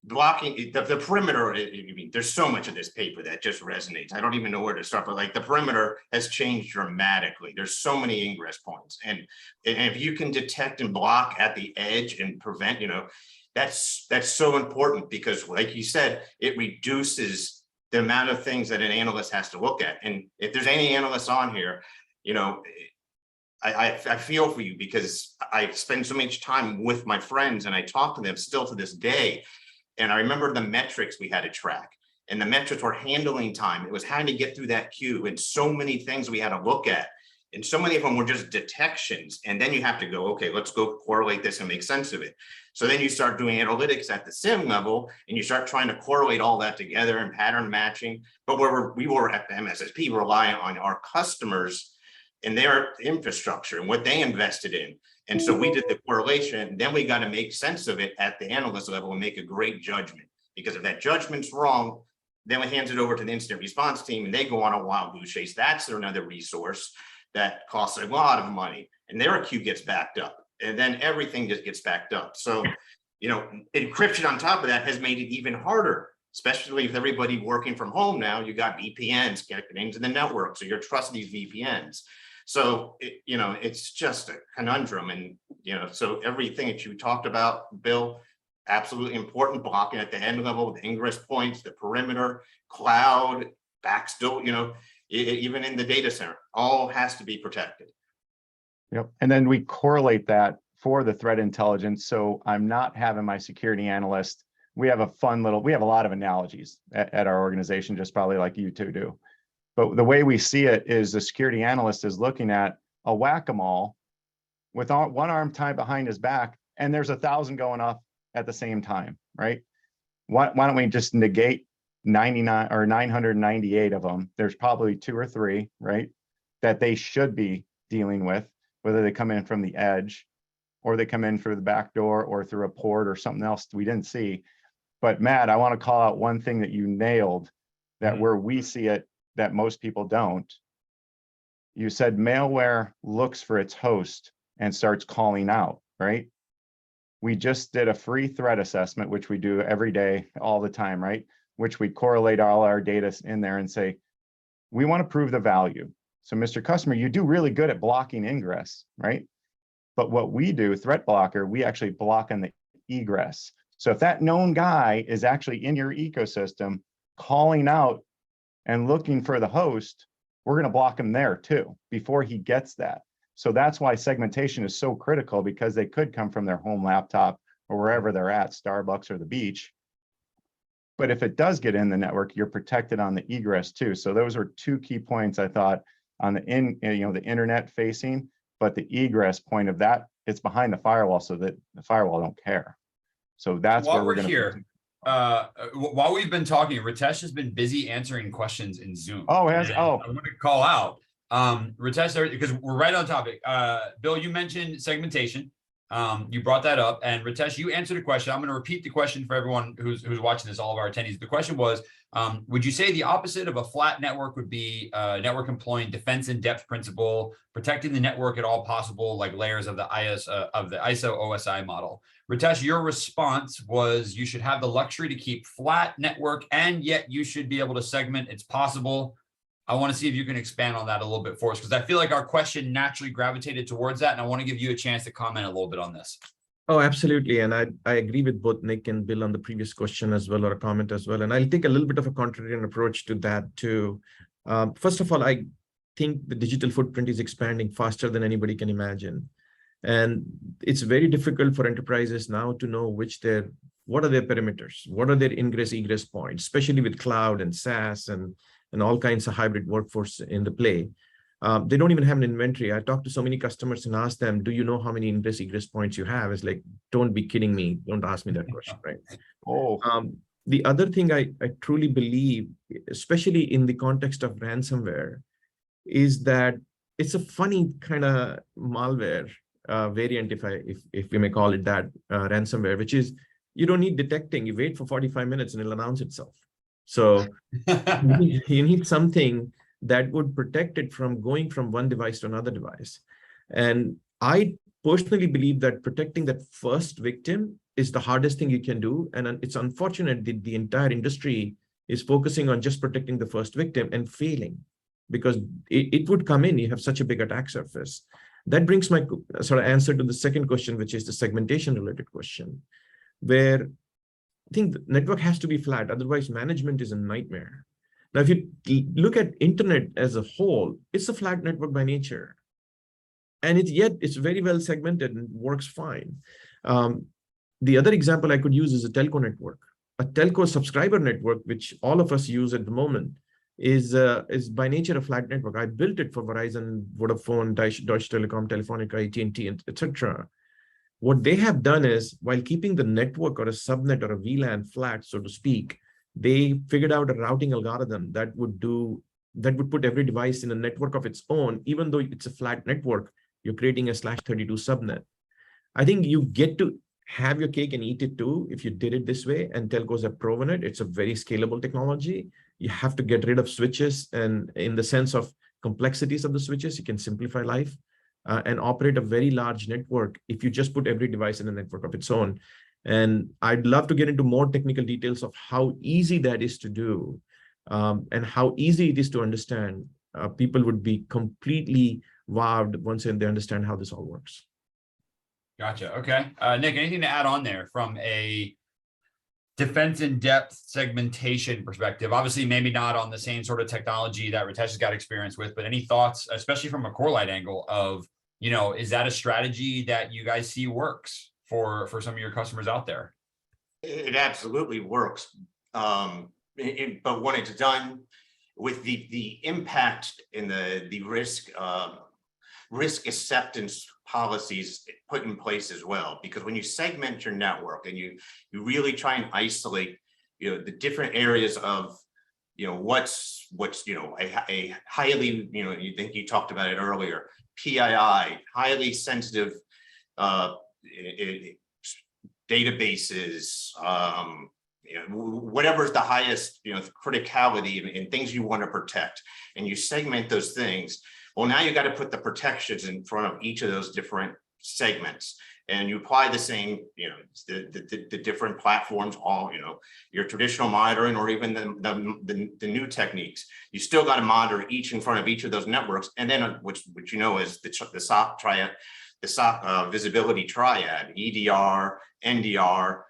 blocking the perimeter. There's so much of this paper that just resonates. I don't even know where to start, but like the perimeter has changed dramatically. There's so many ingress points, and if you can detect and block at the edge and prevent, that's so important, because like you said, it reduces the amount of things that an analyst has to look at. And if there's any analysts on here, you know, I feel for you, because I spend so much time with my friends and I talk to them still to this day. And I remember the metrics we had to track, and the metrics were handling time. It was having to get through that queue, and so many things we had to look at. And so many of them were just detections. And then you have to go, okay, let's go correlate this and make sense of it. So then you start doing analytics at the SIM level, and you start trying to correlate all that together and pattern matching. But where we were at the MSSP relying on our customers and their infrastructure and what they invested in. And so we did the correlation, then we got to make sense of it at the analyst level and make a great judgment. Because if that judgment's wrong, then we hand it over to the incident response team and they go on a wild goose chase. That's another resource that costs a lot of money, and their queue gets backed up, and then everything just gets backed up. So, you know, encryption on top of that has made it even harder, especially with everybody working from home now. You got VPNs connected into the network, so you're trusting these VPNs. So, you know, it's just a conundrum. And, you know, so everything that you talked about, Bill, absolutely important. Blocking at the end level, the ingress points, the perimeter, cloud, backstill, you know, even in the data center, all has to be protected. Yep. And then we correlate that for the threat intelligence. So I'm not having my security analyst. We have a lot of analogies at our organization, just probably like you two do. But the way we see it is the security analyst is looking at a whack-a-mole with one arm tied behind his back, and there's 1,000 going off at the same time, right? Why don't we just negate 99 or 998 of them? There's probably 2 or 3, right, that they should be dealing with, whether they come in from the edge or they come in through the back door or through a port or something else we didn't see. But Matt, I want to call out one thing that you nailed, that where we see it that most people don't. You said malware looks for its host and starts calling out, right? We just did a free threat assessment, which we do every day, all the time, right? Which we correlate all our data in there and say, we want to prove the value. So Mr. Customer, you do really good at blocking ingress, right? But what we do, threat blocker, we actually block on the egress. So if that known guy is actually in your ecosystem calling out and looking for the host, we're going to block him there too, before he gets that. So that's why segmentation is so critical, because they could come from their home laptop or wherever they're at, Starbucks or the beach. But if it does get in the network, you're protected on the egress too. So those are 2 key points, I thought, on the the internet facing, but the egress point of that, it's behind the firewall, so that the firewall don't care. So that's while where we're here. While we've been talking, Ritesh has been busy answering questions in Zoom. Oh, I'm going to call out Ritesh, because we're right on topic. Bill, you mentioned segmentation. You brought that up, and Ritesh, you answered a question. I'm going to repeat the question for everyone who's watching this, all of our attendees. The question was, would you say the opposite of a flat network would be network employing defense in depth principle, protecting the network at all possible, like layers of the ISO OSI model? Ritesh, your response was you should have the luxury to keep flat network, and yet you should be able to segment. It's possible. I want to see if you can expand on that a little bit for us, because I feel like our question naturally gravitated towards that, and I want to give you a chance to comment a little bit on this. Oh, absolutely. And I agree with both Nick and Bill on the previous question as well, or a comment as well. And I'll take a little bit of a contrarian approach to that too. First of all, I think the digital footprint is expanding faster than anybody can imagine. And it's very difficult for enterprises now to know what are their perimeters, what are their ingress egress points, especially with cloud and SaaS and all kinds of hybrid workforce in the play. They don't even have an inventory. I talk to so many customers and ask them, do you know how many ingress egress points you have? It's like, don't be kidding me. Don't ask me that question, right? Oh. The other thing I truly believe, especially in the context of ransomware, is that it's a funny kind of malware variant, if we may call it that, ransomware, which is you don't need detecting. You wait for 45 minutes and it'll announce itself. So you need something that would protect it from going from one device to another device. And I personally believe that protecting that first victim is the hardest thing you can do. And it's unfortunate that the entire industry is focusing on just protecting the first victim and failing, because it would come in, you have such a big attack surface. That brings my sort of answer to the second question, which is the segmentation related question, where I think the network has to be flat. Otherwise, management is a nightmare. Now, if you look at internet as a whole, it's a flat network by nature. And yet it's very well segmented and works fine. The other example I could use is a telco network. A telco subscriber network, which all of us use at the moment, is by nature a flat network. I built it for Verizon, Vodafone, Deutsche Telekom, Telefonica, AT&T, etc. What they have done is, while keeping the network or a subnet or a VLAN flat, so to speak, they figured out a routing algorithm that would put every device in a network of its own, even though it's a flat network. You're creating a /32 subnet. I think you get to have your cake and eat it too if you did it this way, and telcos have proven it. It's a very scalable technology. You have to get rid of switches, and in the sense of complexities of the switches, you can simplify life and operate a very large network if you just put every device in a network of its own. And I'd love to get into more technical details of how easy that is to do and how easy it is to understand. People would be completely wowed once they understand how this all works. Gotcha. Okay. Nick, anything to add on there from a defense in depth segmentation perspective? Obviously, maybe not on the same sort of technology that Ritesh has got experience with, but any thoughts, especially from a Corelight angle of, is that a strategy that you guys see works for some of your customers out there? It absolutely works. But when it's done with the impact and the risk acceptance policies put in place as well, because when you segment your network and you really try and isolate, the different areas of, what's a highly, you think you talked about it earlier, PII, highly sensitive databases, whatever's the highest, criticality and things you want to protect, and you segment those things. Well, now you got to put the protections in front of each of those different segments, and you apply the same, the different platforms, all, your traditional monitoring, or even the new techniques. You still got to monitor each in front of each of those networks, and then which is the SOC triad, the SOC visibility triad, EDR, NDR.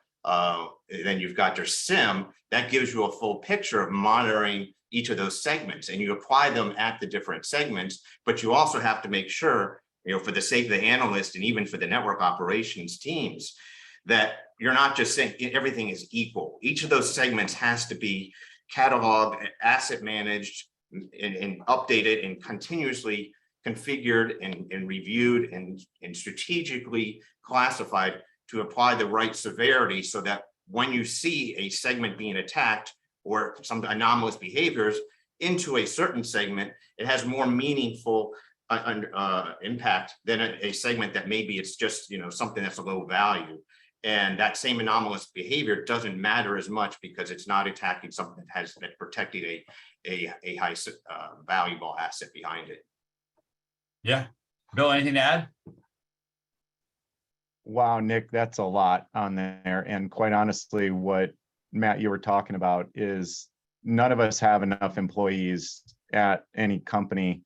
Then you've got your SIM that gives you a full picture of monitoring each of those segments, and you apply them at the different segments. But you also have to make sure, for the sake of the analyst and even for the network operations teams, that you're not just saying everything is equal. Each of those segments has to be cataloged, asset managed, and updated, and continuously configured and reviewed and strategically classified to apply the right severity, so that when you see a segment being attacked or some anomalous behaviors into a certain segment, it has more meaningful impact than a segment that maybe it's just, something that's a low value. And that same anomalous behavior doesn't matter as much because it's not attacking something that protected a high valuable asset behind it. Yeah. Bill, anything to add? Wow, Nick, that's a lot on there. And quite honestly, what Matt, you were talking about is none of us have enough employees at any company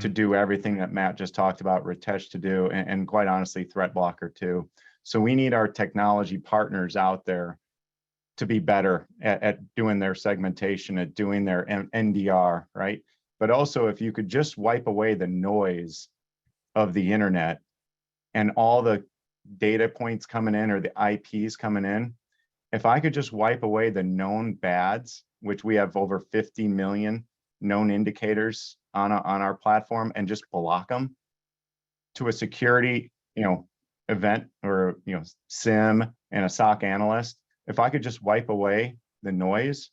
to do everything that Matt just talked about, Ritesh to do, and quite honestly, ThreatBlocker too. So we need our technology partners out there to be better at doing their segmentation, at doing their NDR, right? But also, if you could just wipe away the noise of the internet and all the data points coming in or the IPs coming in, if I could just wipe away the known bads, which we have over 50 million known indicators on our platform, and just block them to a security, event or, SIM and a SOC analyst, if I could just wipe away the noise,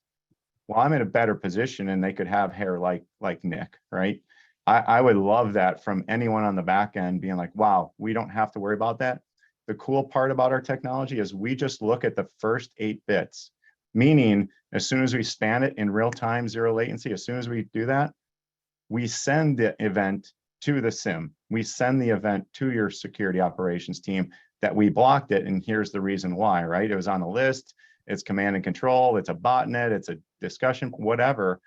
well, I'm in a better position, and they could have hair like Nick, right? I would love that from anyone on the back end being like, wow, we don't have to worry about that. The cool part about our technology is we just look at the first 8 bits, meaning as soon as we span it in real time, 0 latency, as soon as we do that, we send the event to the SIM. We send the event to your security operations team that we blocked it, and here's the reason why, right? It was on a list, it's command and control, it's a botnet, it's a discussion, whatever.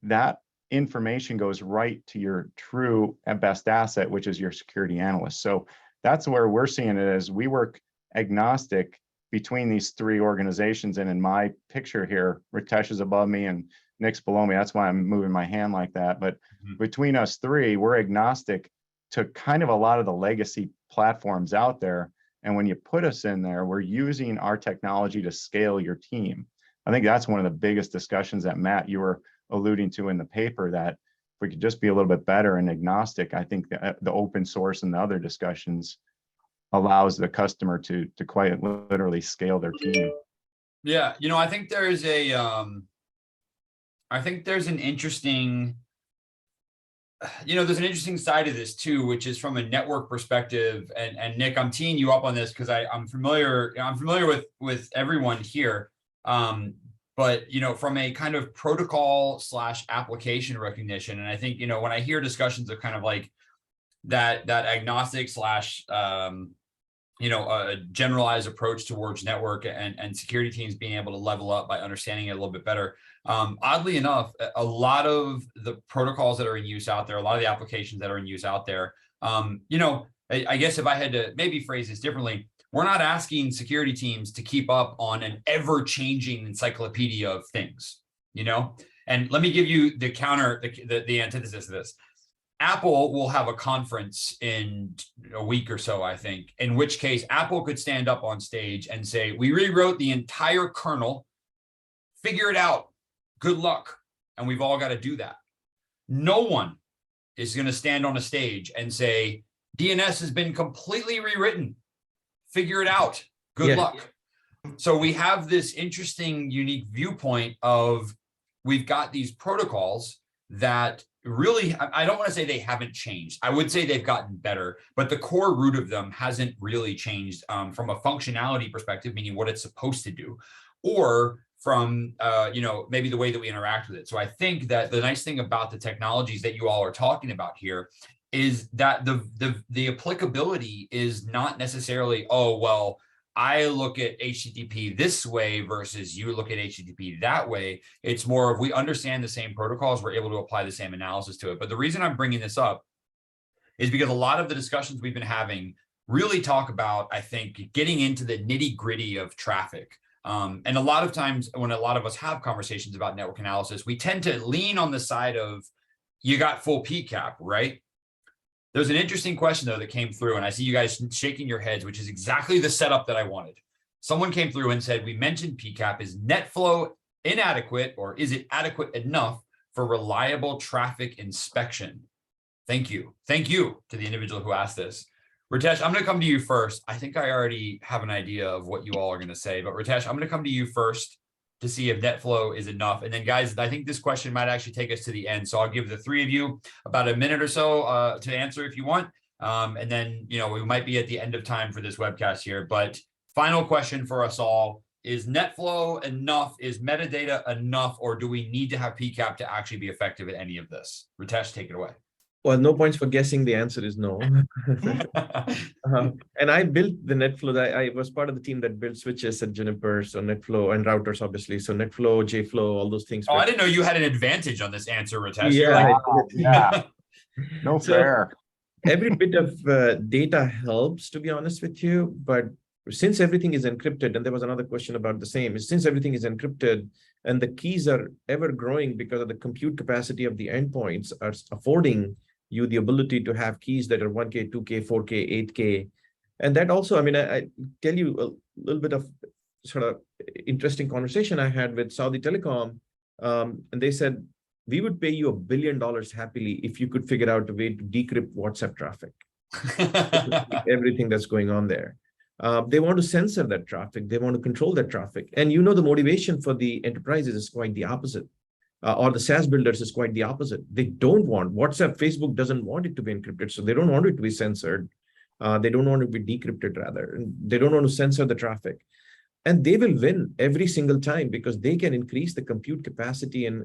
That information goes right to your true and best asset, which is your security analyst. So that's where we're seeing it as we work agnostic between these 3 organizations. And in my picture here, Ritesh is above me and Nick's below me. That's why I'm moving my hand like that. But between us three, we're agnostic to kind of a lot of the legacy platforms out there. And when you put us in there, we're using our technology to scale your team. I think that's one of the biggest discussions that Matt, you were alluding to in the paper, that if we could just be a little bit better and agnostic, I think the open source and the other discussions allows the customer to quite literally scale their team. Yeah, I think there's an interesting, there's an interesting side of this too, which is from a network perspective. And Nick, I'm teeing you up on this because I'm familiar with everyone here. But from a kind of protocol / application recognition, and I think when I hear discussions of kind of like that agnostic / a generalized approach towards network and security teams being able to level up by understanding it a little bit better. Oddly enough, a lot of the protocols that are in use out there, a lot of the applications that are in use out there, I guess if I had to maybe phrase this differently, we're not asking security teams to keep up on an ever-changing encyclopedia of things, And let me give you the counter, the antithesis of this. Apple will have a conference in a week or so, I think, in which case Apple could stand up on stage and say, we rewrote the entire kernel, figure it out, good luck. And we've all got to do that. No one is going to stand on a stage and say, DNS has been completely rewritten, figure it out, good luck. So we have this interesting, unique viewpoint of we've got these protocols that really, I don't want to say they haven't changed. I would say they've gotten better, but the core root of them hasn't really changed from a functionality perspective, meaning what it's supposed to do, or from, maybe the way that we interact with it. So I think that the nice thing about the technologies that you all are talking about here is that the applicability is not necessarily, oh, well, I look at HTTP this way versus you look at HTTP that way. It's more of we understand the same protocols, we're able to apply the same analysis to it. But the reason I'm bringing this up is because a lot of the discussions we've been having really talk about, I think, getting into the nitty gritty of traffic. And a lot of times when a lot of us have conversations about network analysis, we tend to lean on the side of you got full PCAP, right? There's an interesting question, though, that came through, and I see you guys shaking your heads, which is exactly the setup that I wanted. Someone came through and said, we mentioned PCAP. Is NetFlow inadequate, or is it adequate enough for reliable traffic inspection? Thank you. Thank you to the individual who asked this. Ritesh, I'm going to come to you first. I think I already have an idea of what you all are going to say, but Ritesh, I'm going to come to you first to see if NetFlow is enough. And then guys, I think this question might actually take us to the end. So I'll give the three of you about a minute or so to answer if you want. And then, we might be at the end of time for this webcast here, but final question for us all, is NetFlow enough? Is metadata enough? Or do we need to have PCAP to actually be effective at any of this? Ritesh, take it away. Well, no points for guessing. The answer is no. And I built the NetFlow. I was part of the team that built switches at Juniper, so NetFlow, and routers, obviously. So NetFlow, JFlow, all those things. Oh, I didn't know you had an advantage on this answer, Ritesh. Yeah. No fair. Every bit of data helps, to be honest with you. But since everything is encrypted, and there was another question about the same, since everything is encrypted and the keys are ever growing because of the compute capacity of the endpoints are affording you the ability to have keys that are 1K, 2K, 4K, 8K. And that also, I tell you a little bit of sort of interesting conversation I had with Saudi Telecom. And they said, we would pay you $1 billion happily if you could figure out a way to decrypt WhatsApp traffic. Everything that's going on there. They want to censor that traffic. They want to control that traffic. And the motivation for the enterprises is quite the opposite. Or the SaaS builders is quite the opposite. They don't want WhatsApp, Facebook doesn't want it to be encrypted. So they don't want it to be censored. They don't want it to be decrypted rather. They don't want to censor the traffic. And they will win every single time because they can increase the compute capacity and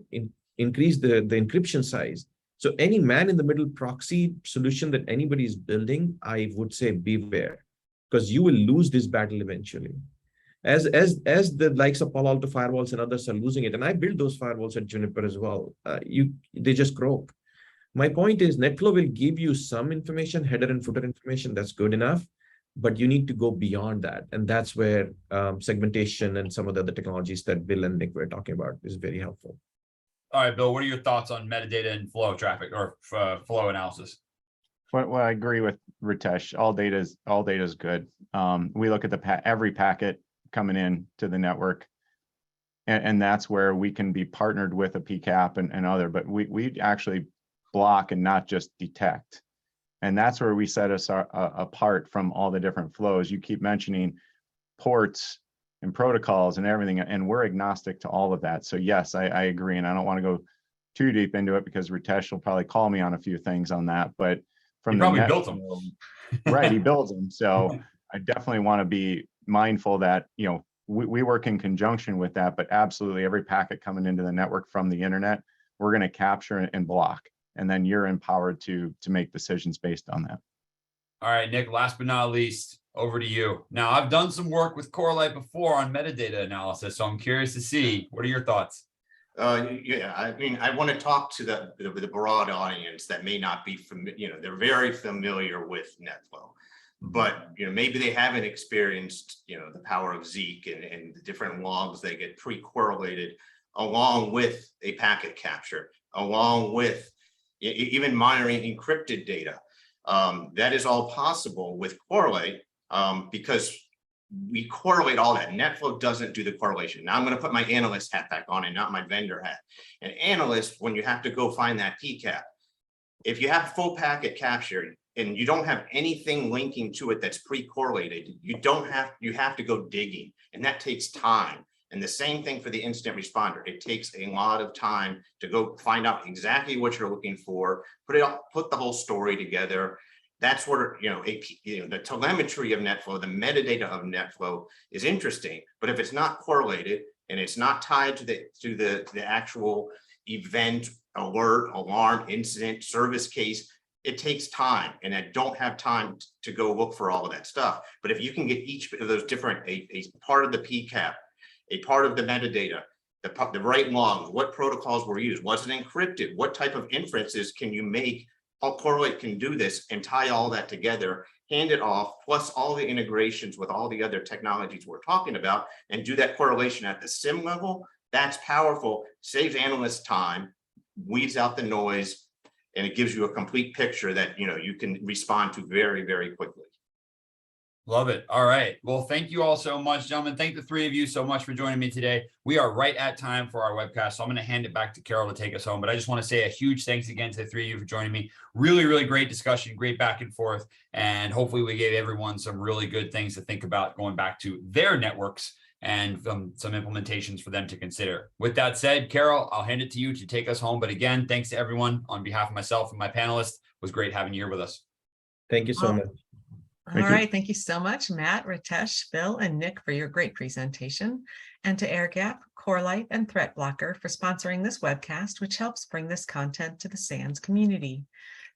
increase the encryption size. So any man-in-the-middle proxy solution that anybody is building, I would say beware, because you will lose this battle eventually. As the likes of Palo Alto firewalls and others are losing it, and I built those firewalls at Juniper as well, they just croak. My point is NetFlow will give you some information, header and footer information, that's good enough, but you need to go beyond that. And that's where segmentation and some of the other technologies that Bill and Nick were talking about is very helpful. All right, Bill, what are your thoughts on metadata and flow traffic or flow analysis? Well, I agree with Ritesh. All data is good. We look at every packet coming in to the network, and that's where we can be partnered with a PCAP and other, but we actually block and not just detect. And that's where we set us apart from all the different flows. You keep mentioning ports and protocols and everything, and we're agnostic to all of that. So yes, I agree, and I don't want to go too deep into it because Ritesh will probably call me on a few things on that, but from You the probably built them. right, he builds them. So I definitely want to be mindful that, you know, we work in conjunction with that, but absolutely every packet coming into the network from the internet, we're going to capture and block, and then you're empowered to make decisions based on that. All right, Nick, last but not least, over to you. Now, I've done some work with Corelight before on metadata analysis, so I'm curious to see, what are your thoughts? Yeah, I mean, I want to talk to the broad audience that may not be familiar, you know, they're very familiar with NetFlow, but, you know, maybe they haven't experienced, you know, the power of Zeek and the different logs that get pre-correlated along with a packet capture, along with even monitoring encrypted data. That is all possible with Corelight because we correlate all that. NetFlow doesn't do the correlation. Now I'm going to put my analyst hat back on and not my vendor hat. An analyst, when you have to go find that PCAP, if you have full packet capture and you don't have anything linking to it that's pre-correlated, you have to go digging, and that takes time. And the same thing for the incident responder. It takes a lot of time to go find out exactly what you're looking for, put the whole story together. That's where, you know, the telemetry of NetFlow, the metadata of NetFlow is interesting, but if it's not correlated and it's not tied to the actual event, alert, alarm, incident, service case, it takes time, and I don't have time to go look for all of that stuff. But if you can get each of those different, a part of the PCAP, a part of the metadata, the right logs, what protocols were used, was it encrypted, what type of inferences can you make? How Corelight can do this and tie all that together, hand it off, plus all the integrations with all the other technologies we're talking about, and do that correlation at the SIM level. That's powerful, saves analysts time, weeds out the noise, and it gives you a complete picture that, you know, you can respond to very, very quickly. Love it. All right. Well, thank you all so much, gentlemen. Thank the three of you so much for joining me today. We are right at time for our webcast, so I'm going to hand it back to Carol to take us home. But I just want to say a huge thanks again to the three of you for joining me. Really, really great discussion, great back and forth. And hopefully we gave everyone some really good things to think about going back to their networks and some implementations for them to consider. With that said, Carol, I'll hand it to you to take us home. But again, thanks to everyone on behalf of myself and my panelists. It was great having you here with us. Thank you so much. All right. Thank you so much, Matt, Ritesh, Bill, and Nick for your great presentation, and to AirGap, Corelight, and ThreatBlocker for sponsoring this webcast, which helps bring this content to the SANS community.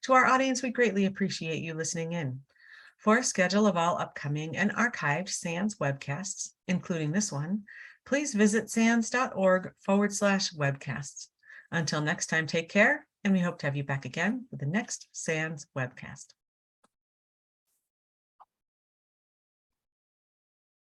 To our audience, we greatly appreciate you listening in. For a schedule of all upcoming and archived SANS webcasts, including this one, please visit sans.org/webcasts. Until next time, take care, and we hope to have you back again for the next SANS webcast.